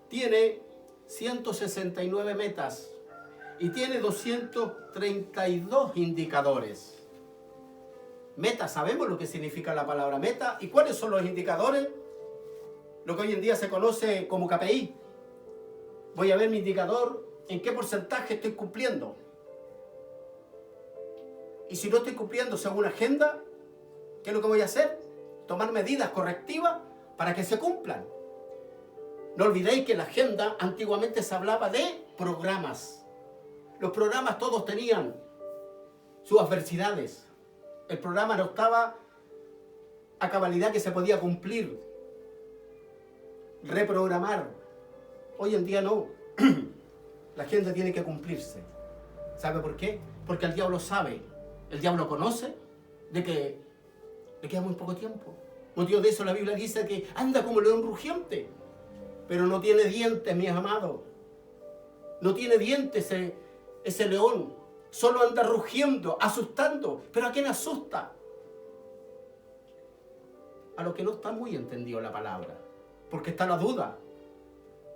Tiene 169 metas y tiene 232 indicadores. Meta, ¿sabemos lo que significa la palabra meta? ¿Y cuáles son los indicadores? Lo que hoy en día se conoce como KPI. Voy a ver mi indicador, en qué porcentaje estoy cumpliendo. Y si no estoy cumpliendo según la agenda, ¿qué es lo que voy a hacer? Tomar medidas correctivas para que se cumplan. No olvidéis que en la agenda antiguamente se hablaba de programas. Los programas todos tenían sus adversidades. El programa no estaba a cabalidad que se podía cumplir. Reprogramar. Hoy en día no. La agenda tiene que cumplirse. ¿Sabe por qué? Porque el diablo sabe, el diablo conoce de que le queda muy poco tiempo. Motivo de eso la Biblia dice que anda como león rugiente, pero no tiene dientes, mis amados. No tiene dientes ese león. Solo anda rugiendo, asustando. ¿Pero a quién asusta? A los que no está muy entendido la palabra. Porque está la duda.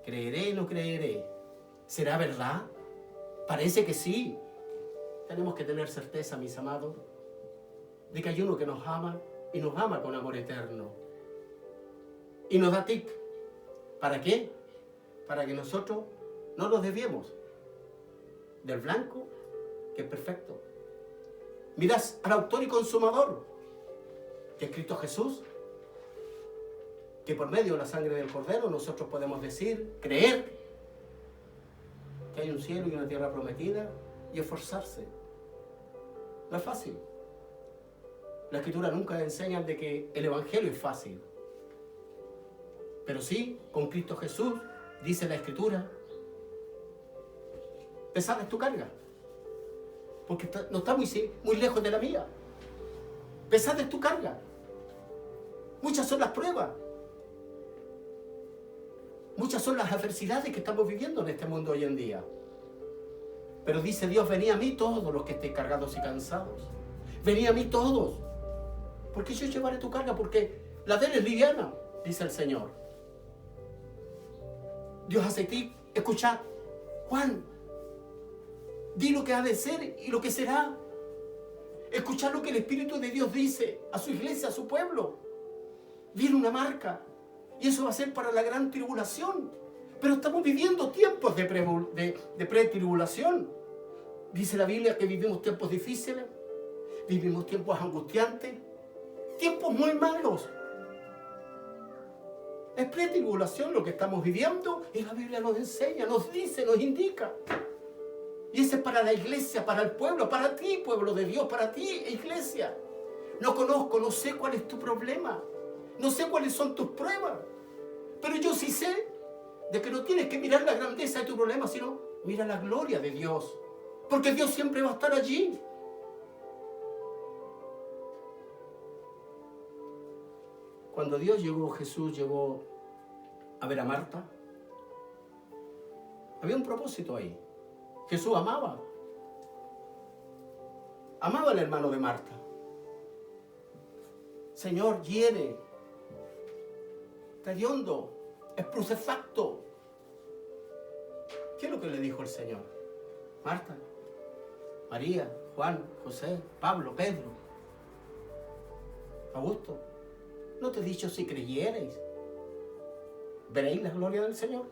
¿Creeré o no creeré? ¿Será verdad? Parece que sí. Tenemos que tener certeza, mis amados, de que hay uno que nos ama y nos ama con amor eterno. Y nos da tic. ¿Para qué? Para que nosotros no nos desviemos del blanco, que es perfecto. Miras al autor y consumador, que es Cristo Jesús, que por medio de la sangre del Cordero nosotros podemos decir, creer que hay un cielo y una tierra prometida y esforzarse. No es fácil. La Escritura nunca enseña de que el Evangelio es fácil. Pero sí, con Cristo Jesús, dice la Escritura, pesada es tu carga. Porque no está muy lejos de la mía. Pesada es tu carga. Muchas son las pruebas. Muchas son las adversidades que estamos viviendo en este mundo hoy en día. Pero dice Dios, venid a mí todos los que estéis cargados y cansados. Venid a mí todos. Porque yo llevaré tu carga, porque la de él es liviana, dice el Señor. Dios hace ti, escuchad, Juan, di lo que ha de ser y lo que será. Escuchad lo que el Espíritu de Dios dice a su iglesia, a su pueblo. Viene una marca. Y eso va a ser para la gran tribulación. Pero estamos viviendo tiempos de pretribulación. Dice la Biblia que vivimos tiempos difíciles, vivimos tiempos angustiantes, tiempos muy malos. Es pretribulación lo que estamos viviendo y la Biblia nos enseña, nos dice, nos indica. Y ese es para la iglesia, para el pueblo, para ti, pueblo de Dios, para ti, iglesia. No conozco, no sé cuál es tu problema. No sé cuáles son tus pruebas, pero yo sí sé de que no tienes que mirar la grandeza de tu problema, sino mira la gloria de Dios, porque Dios siempre va a estar allí. Cuando Jesús llegó a ver a Marta, había un propósito ahí. Jesús amaba al hermano de Marta. Señor, hiere, está hediondo, es crucefacto. ¿Qué es lo que le dijo el Señor? Marta, María, Juan, José, Pablo, Pedro, Augusto, ¿no te he dicho si creyereis, veréis la gloria del Señor?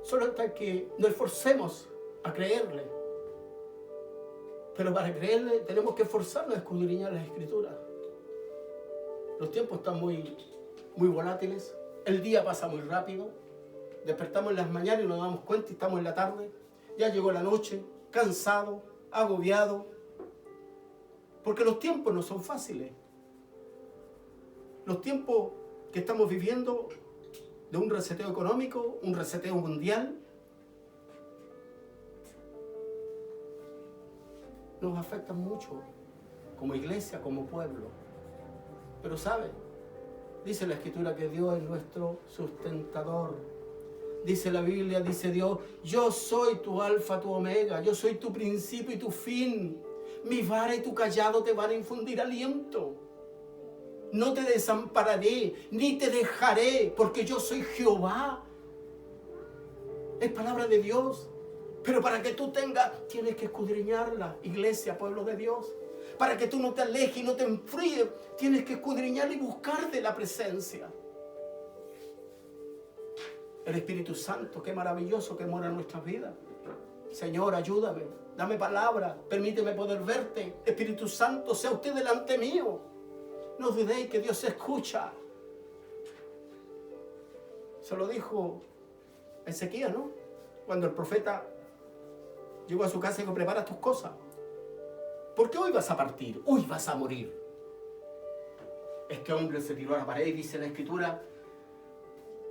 Solo hasta que nos esforcemos a creerle. Pero para creerle tenemos que esforzarnos a escudriñar las Escrituras. Los tiempos están muy volátiles. El día pasa muy rápido. Despertamos en las mañanas y nos damos cuenta y estamos en la tarde. Ya llegó la noche, cansado, agobiado. Porque los tiempos no son fáciles. Los tiempos que estamos viviendo de un reseteo económico, un reseteo mundial, nos afectan mucho como iglesia, como pueblo. Pero ¿sabe? Dice la Escritura que Dios es nuestro sustentador. Dice la Biblia, dice Dios, yo soy tu alfa, tu omega, yo soy tu principio y tu fin. Mi vara y tu cayado te van a infundir aliento. No te desampararé, ni te dejaré, porque yo soy Jehová. Es palabra de Dios. Pero para que tú tienes que escudriñarla, iglesia, pueblo de Dios. Para que tú no te alejes y no te enfríes, tienes que escudriñar y buscar de la presencia. El Espíritu Santo, qué maravilloso que mora en nuestras vidas. Señor, ayúdame, dame palabra, permíteme poder verte. Espíritu Santo, sea usted delante mío. No dudéis que Dios se escucha. Se lo dijo Ezequías, ¿no? Cuando el profeta llegó a su casa y dijo, prepara tus cosas. Porque hoy vas a partir, hoy vas a morir. Este hombre se tiró a la pared y dice en la Escritura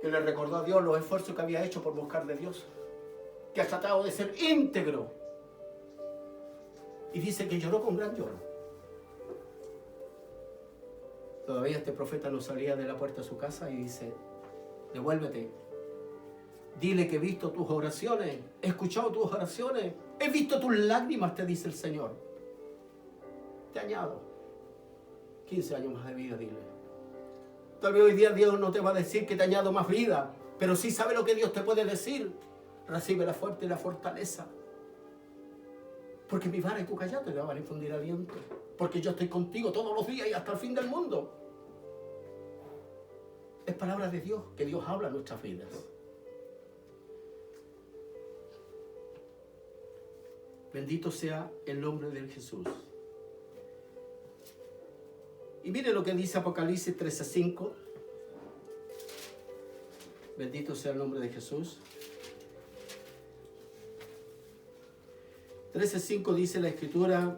que le recordó a Dios los esfuerzos que había hecho por buscar de Dios. Que ha tratado de ser íntegro. Y dice que lloró con gran lloro. Todavía este profeta no salía de la puerta de su casa y dice, devuélvete. Dile que he visto tus oraciones, he escuchado tus oraciones, he visto tus lágrimas, te dice el Señor. Te añado 15 años más de vida, dile. Tal vez hoy día Dios no te va a decir que te añado más vida, pero sí sabe lo que Dios te puede decir. Recibe la fuerte y la fortaleza. Porque mi vara y tu cayado te van a infundir aliento. Porque yo estoy contigo todos los días y hasta el fin del mundo. Es palabra de Dios, que Dios habla en nuestras vidas. Bendito sea el nombre de Jesús. Y mire lo que dice Apocalipsis 13:5. Bendito sea el nombre de Jesús. 13:5 dice la Escritura,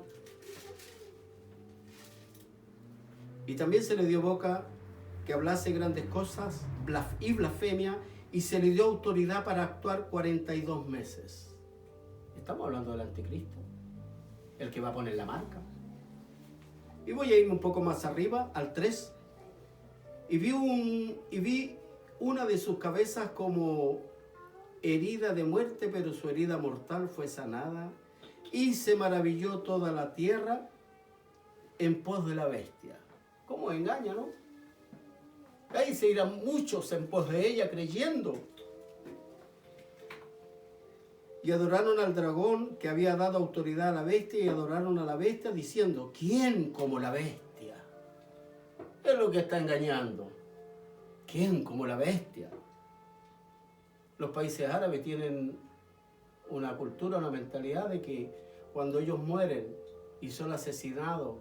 y también se le dio boca que hablase grandes cosas y blasfemia, y se le dio autoridad para actuar 42 meses. Estamos hablando del anticristo, el que va a poner la marca. Y voy a irme un poco más arriba, al 3. Y vi una de sus cabezas como herida de muerte, pero su herida mortal fue sanada. Y se maravilló toda la tierra en pos de la bestia. ¿Cómo engaña, no? Ahí se irán muchos en pos de ella creyendo. Y adoraron al dragón que había dado autoridad a la bestia, y adoraron a la bestia diciendo, ¿quién como la bestia? Es lo que está engañando. ¿Quién como la bestia? Los países árabes tienen una cultura, una mentalidad de que cuando ellos mueren y son asesinados,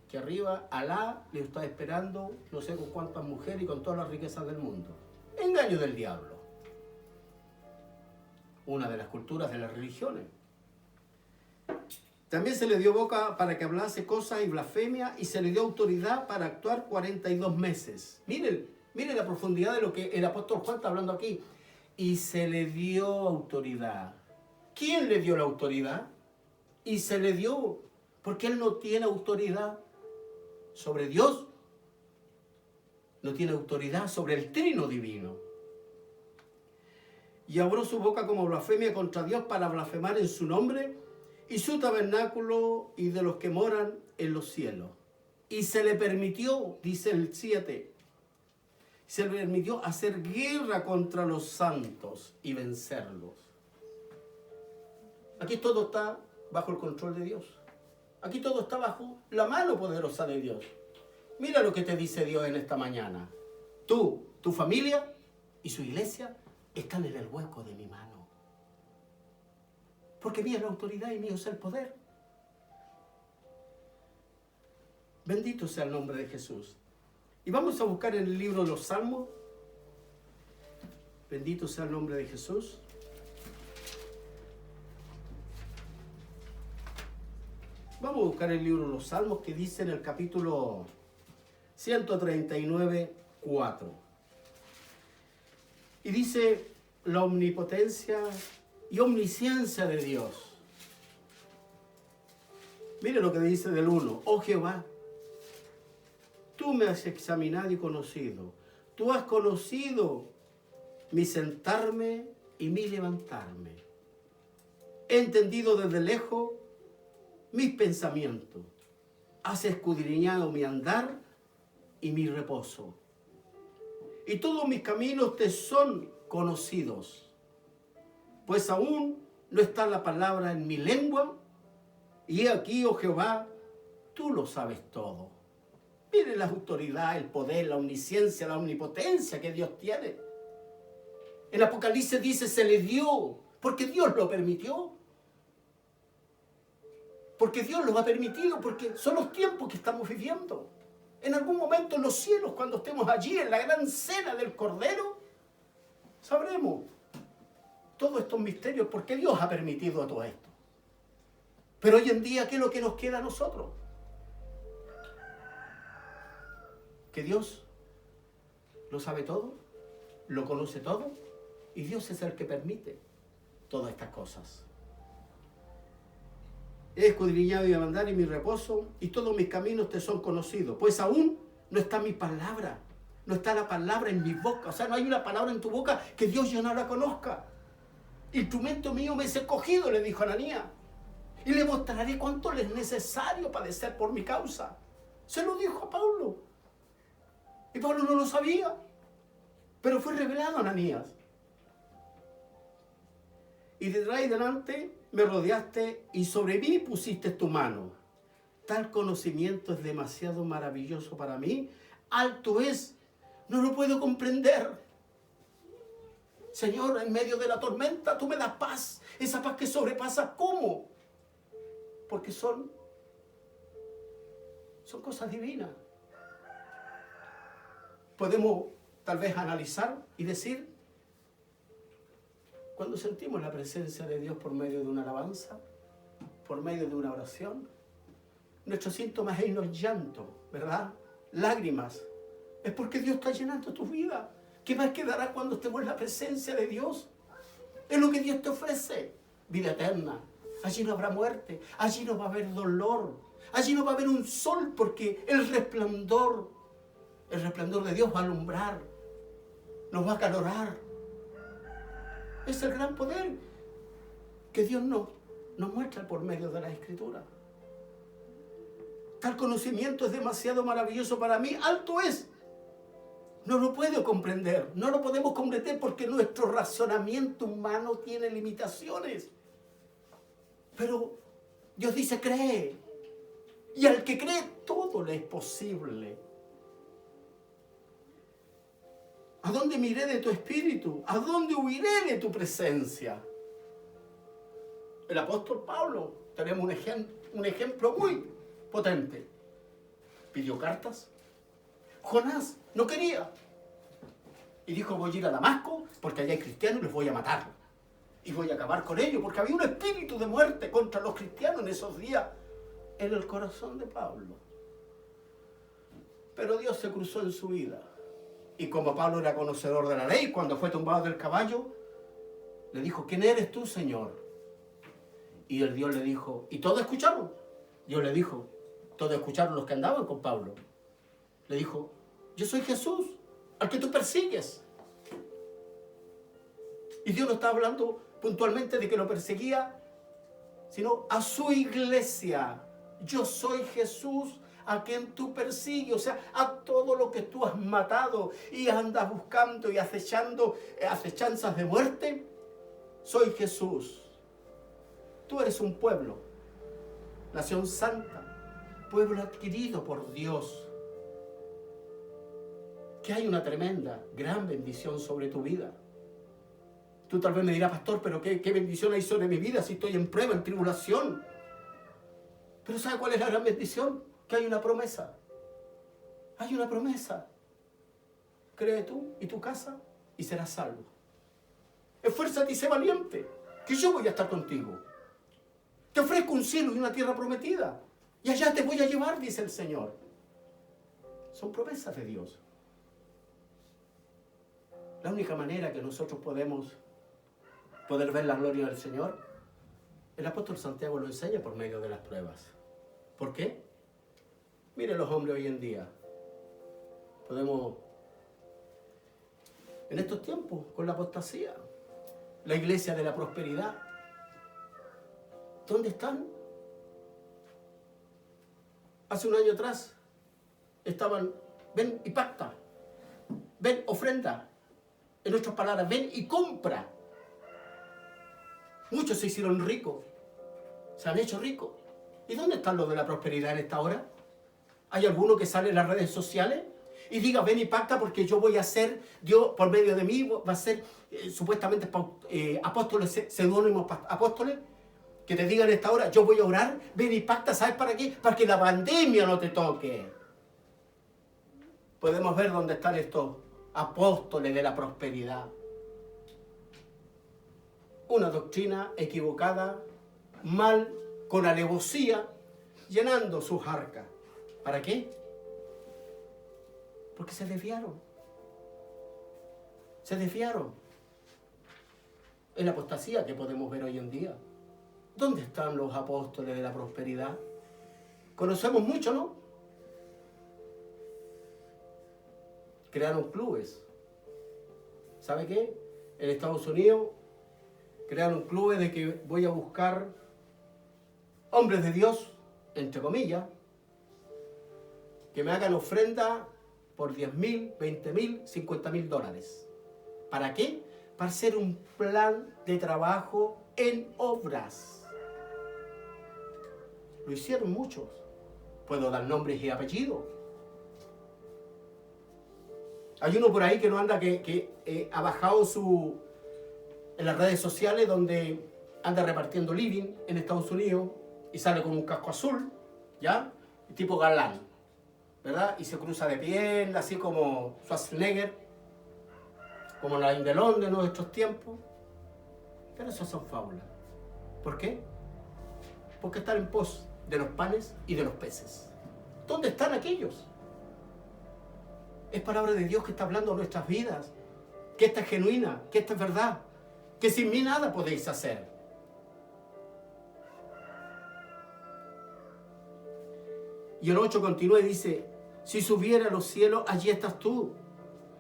que arriba Alá les está esperando no sé con cuántas mujeres y con todas las riquezas del mundo. Engaño del diablo. Una de las culturas de las religiones. También se le dio boca para que hablase cosas y blasfemia, y se le dio autoridad para actuar 42 meses. Miren la profundidad de lo que el apóstol Juan está hablando aquí. Y se le dio autoridad. ¿Quién le dio la autoridad? Y se le dio, porque él no tiene autoridad sobre Dios. No tiene autoridad sobre el trino divino. Y abrió su boca como blasfemia contra Dios para blasfemar en su nombre y su tabernáculo y de los que moran en los cielos. Y se le permitió, dice el 7, Se le permitió hacer guerra contra los santos y vencerlos. Aquí todo está bajo el control de Dios. Aquí todo está bajo la mano poderosa de Dios. Mira lo que te dice Dios en esta mañana. Tú, tu familia y su iglesia están en el hueco de mi mano. Porque mía es la autoridad y mío es el poder. Bendito sea el nombre de Jesús. Y vamos a buscar en el libro de los Salmos. Bendito sea el nombre de Jesús. Vamos a buscar el libro de los Salmos que dice en el capítulo 139, 4. Y dice la omnipotencia y omnisciencia de Dios. Mire lo que dice del 1. Oh Jehová, tú me has examinado y conocido. Tú has conocido mi sentarme y mi levantarme. He entendido desde lejos mis pensamientos. Has escudriñado mi andar y mi reposo. Y todos mis caminos te son conocidos. Pues aún no está la palabra en mi lengua. Y he aquí, oh Jehová, tú lo sabes todo. Mire la autoridad, el poder, la omnisciencia, la omnipotencia que Dios tiene. En Apocalipsis dice, se le dio, porque Dios lo permitió. Porque Dios lo ha permitido, porque son los tiempos que estamos viviendo. En algún momento en los cielos, cuando estemos allí en la gran cena del Cordero, sabremos todos estos misterios, porque Dios ha permitido todo esto. Pero hoy en día, ¿qué es lo que nos queda a nosotros? Que Dios lo sabe todo, lo conoce todo, y Dios es el que permite todas estas cosas. He escudriñado mi andar y mi reposo, y todos mis caminos te son conocidos. Pues aún no está mi palabra, no está la palabra en mi boca. O sea, no hay una palabra en tu boca que Dios yo no la conozca. Instrumento mío me es escogido, le dijo Ananías, y le mostraré cuánto le es necesario padecer por mi causa. Se lo dijo a Pablo. Y Pablo no lo sabía, pero fue revelado a Ananías. Y detrás y delante me rodeaste y sobre mí pusiste tu mano. Tal conocimiento es demasiado maravilloso para mí. Alto es, no lo puedo comprender. Señor, en medio de la tormenta tú me das paz. Esa paz que sobrepasa, ¿cómo? Porque son cosas divinas. Podemos tal vez analizar y decir, cuando sentimos la presencia de Dios por medio de una alabanza, por medio de una oración, nuestros síntomas es los llantos, ¿verdad? Lágrimas. Es porque Dios está llenando tu vida. ¿Qué más quedará cuando estemos en la presencia de Dios? Es lo que Dios te ofrece. Vida eterna. Allí no habrá muerte. Allí no va a haber dolor. Allí no va a haber un sol porque el resplandor de Dios va a alumbrar. Nos va a calorar. Es el gran poder que Dios nos muestra por medio de la Escritura. Tal conocimiento es demasiado maravilloso para mí. Alto es. No lo puedo comprender. No lo podemos comprender porque nuestro razonamiento humano tiene limitaciones. Pero Dios dice, cree. Y al que cree, todo le es posible. ¿A dónde miré de tu espíritu? ¿A dónde huiré de tu presencia? El apóstol Pablo, tenemos un ejemplo muy potente. Pidió cartas. Jonás no quería. Y dijo, voy a ir a Damasco porque allá hay cristianos y les voy a matar. Y voy a acabar con ellos porque había un espíritu de muerte contra los cristianos en esos días en el corazón de Pablo. Pero Dios se cruzó en su vida. Y como Pablo era conocedor de la ley, cuando fue tumbado del caballo, le dijo, ¿quién eres tú, Señor? Y el Dios le dijo, ¿y todos escucharon? Dios le dijo, todos escucharon los que andaban con Pablo. Le dijo, yo soy Jesús, al que tú persigues. Y Dios no está hablando puntualmente de que lo perseguía, sino a su iglesia. Yo soy Jesús, a quien tú persigues, o sea, a todo lo que tú has matado y andas buscando y acechando acechanzas de muerte. Soy Jesús. Tú eres un pueblo, nación santa, pueblo adquirido por Dios. Que hay una tremenda, gran bendición sobre tu vida. Tú tal vez me dirás, pastor, pero ¿qué bendición hay sobre mi vida si estoy en prueba, en tribulación? Pero ¿sabe cuál es la gran bendición? Que hay una promesa. Hay una promesa. Cree tú y tu casa y serás salvo. Esfuérzate y sé valiente, que yo voy a estar contigo. Te ofrezco un cielo y una tierra prometida, y allá te voy a llevar, dice el Señor. Son promesas de Dios. La única manera que nosotros podemos poder ver la gloria del Señor, el apóstol Santiago lo enseña por medio de las pruebas. ¿Por qué? Miren los hombres hoy en día. Podemos, en estos tiempos, con la apostasía, la iglesia de la prosperidad, ¿dónde están? Hace un año atrás estaban, ven y pacta, ven, ofrenda. En otras palabras, ven y compra. Muchos se hicieron ricos, se han hecho ricos. ¿Y dónde están los de la prosperidad en esta hora? ¿Hay alguno que sale en las redes sociales y diga, ven y pacta porque yo voy a ser, Dios por medio de mí va a ser supuestamente apóstoles, seudónimos apóstoles, que te digan en esta hora, yo voy a orar, ven y pacta, ¿sabes para qué? Para que la pandemia no te toque. Podemos ver dónde están estos apóstoles de la prosperidad. Una doctrina equivocada, mal, con alevosía, llenando sus arcas. ¿Para qué? Porque se desviaron. Se desviaron. Es la apostasía que podemos ver hoy en día. ¿Dónde están los apóstoles de la prosperidad? Conocemos mucho, ¿no? Crearon clubes. ¿Sabe qué? En Estados Unidos crearon clubes de que voy a buscar hombres de Dios, entre comillas, que me hagan ofrenda por 10.000, 20.000, 50.000 dólares. ¿Para qué? Para hacer un plan de trabajo en obras. Lo hicieron muchos. Puedo dar nombres y apellidos. Hay uno por ahí que no anda, que ha bajado en las redes sociales, donde anda repartiendo living en Estados Unidos y sale con un casco azul, ¿ya? Tipo galán, ¿verdad? Y se cruza de pierna, así como Schwarzenegger, como la Indelón de nuestros tiempos. Pero esas son fábulas. ¿Por qué? Porque están en pos de los panes y de los peces. ¿Dónde están aquellos? Es palabra de Dios que está hablando a nuestras vidas, que esta es genuina, que esta es verdad, que sin mí nada podéis hacer. Y el 8 continúa y dice, si subiera a los cielos, allí estás tú.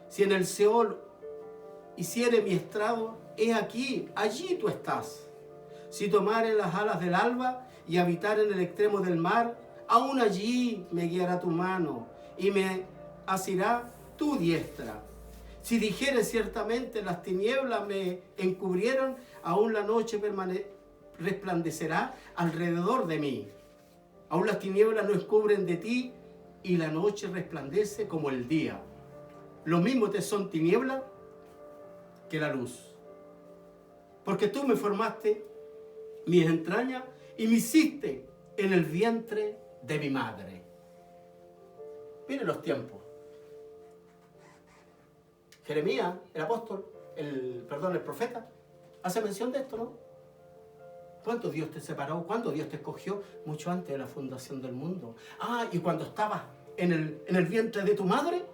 Si en el Seol hiciere mi estrado, he aquí, allí tú estás. Si tomare las alas del alba y habitar en el extremo del mar, aún allí me guiará tu mano y me asirá tu diestra. Si dijere ciertamente las tinieblas me encubrieron, aún la noche resplandecerá alrededor de mí. Aún las tinieblas no encubren de ti y la noche resplandece como el día. Lo mismo te son tinieblas que la luz. Porque tú me formaste mis entrañas y me hiciste en el vientre de mi madre. Miren los tiempos. Jeremías, el apóstol, el profeta, hace mención de esto, ¿no? ¿Cuándo Dios te separó? ¿Cuándo Dios te escogió? Mucho antes de la fundación del mundo. Y cuando estabas en el vientre de tu madre,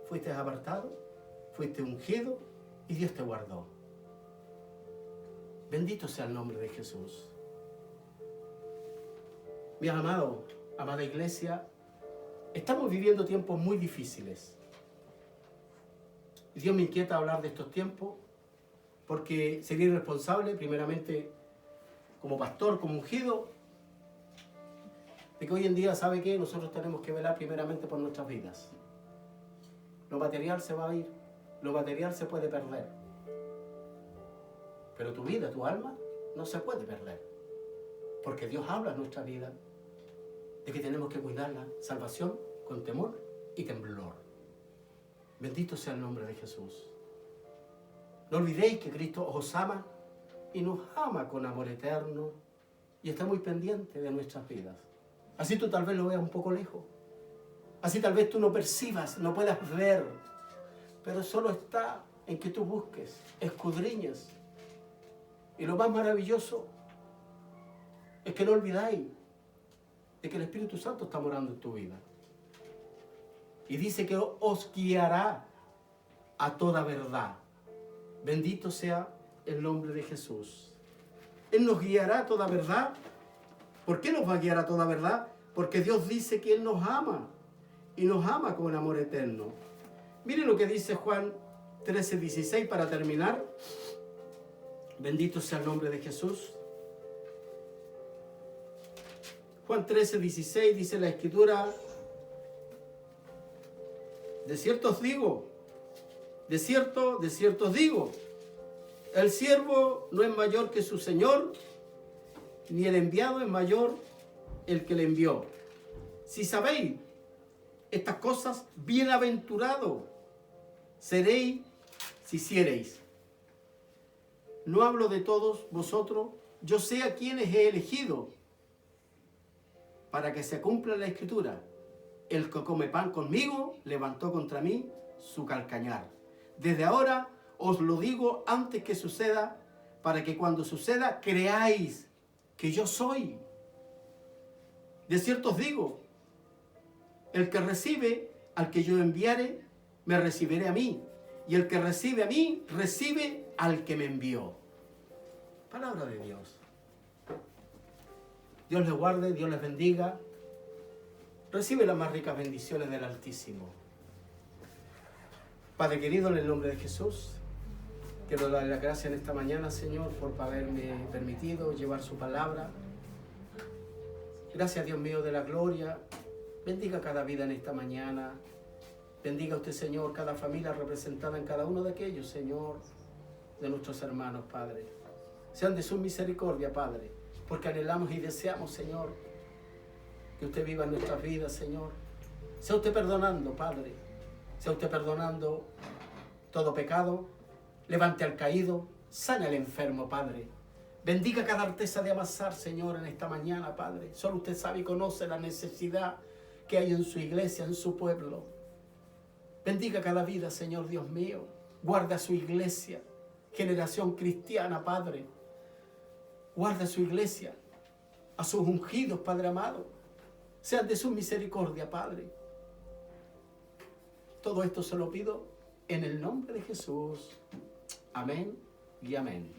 fuiste apartado, fuiste ungido y Dios te guardó. Bendito sea el nombre de Jesús. Mi amado, amada iglesia, estamos viviendo tiempos muy difíciles. Y Dios me inquieta hablar de estos tiempos porque sería irresponsable, primeramente como pastor, como ungido, de que hoy en día, ¿sabe qué? Nosotros tenemos que velar primeramente por nuestras vidas. Lo material se va a ir, lo material se puede perder. Pero tu vida, tu alma, no se puede perder. Porque Dios habla en nuestra vida de que tenemos que cuidarla, salvación con temor y temblor. Bendito sea el nombre de Jesús. No olvidéis que Cristo os ama y nos ama con amor eterno y está muy pendiente de nuestras vidas. Así tú tal vez lo veas un poco lejos. Así tal vez tú no percibas, no puedas ver. Pero solo está en que tú busques, escudriñes. Y lo más maravilloso es que no olvidáis de que el Espíritu Santo está morando en tu vida. Y dice que os guiará a toda verdad. Bendito sea el nombre de Jesús. Él nos guiará a toda verdad. ¿Por qué nos va a guiar a toda verdad? Porque Dios dice que Él nos ama. Y nos ama con amor eterno. Miren lo que dice Juan 13:16 para terminar. Bendito sea el nombre de Jesús. Juan 13:16 dice la Escritura: de cierto os digo, de cierto os digo, el siervo no es mayor que su Señor, ni el enviado es mayor el que le envió. Si sabéis estas cosas, bienaventurado seréis si hiciereis. No hablo de todos vosotros, yo sé a quienes he elegido, para que se cumpla la Escritura. El que come pan conmigo levantó contra mí su calcañar. Desde ahora os lo digo antes que suceda, para que cuando suceda creáis que yo soy. De cierto os digo, el que recibe al que yo enviare, me recibiré a mí. Y el que recibe a mí, recibe al que me envió. Palabra de Dios. Dios les guarde, Dios les bendiga. Recibe las más ricas bendiciones del Altísimo. Padre querido, en el nombre de Jesús, quiero darle las gracias en esta mañana, Señor, por haberme permitido llevar su palabra. Gracias, Dios mío de la gloria. Bendiga cada vida en esta mañana. Bendiga usted, Señor, cada familia representada en cada uno de aquellos, Señor, de nuestros hermanos, Padre. Sean de su misericordia, Padre, porque anhelamos y deseamos, Señor, que usted viva en nuestras vidas, Señor. Sea usted perdonando, Padre. Sea usted perdonando todo pecado. Levante al caído. Sane al enfermo, Padre. Bendiga cada artesa de avanzar, Señor, en esta mañana, Padre. Solo usted sabe y conoce la necesidad que hay en su iglesia, en su pueblo. Bendiga cada vida, Señor Dios mío. Guarda su iglesia, generación cristiana, Padre. Guarda su iglesia, a sus ungidos, Padre amado. Sean de su misericordia, Padre. Todo esto se lo pido en el nombre de Jesús. Amén y amén.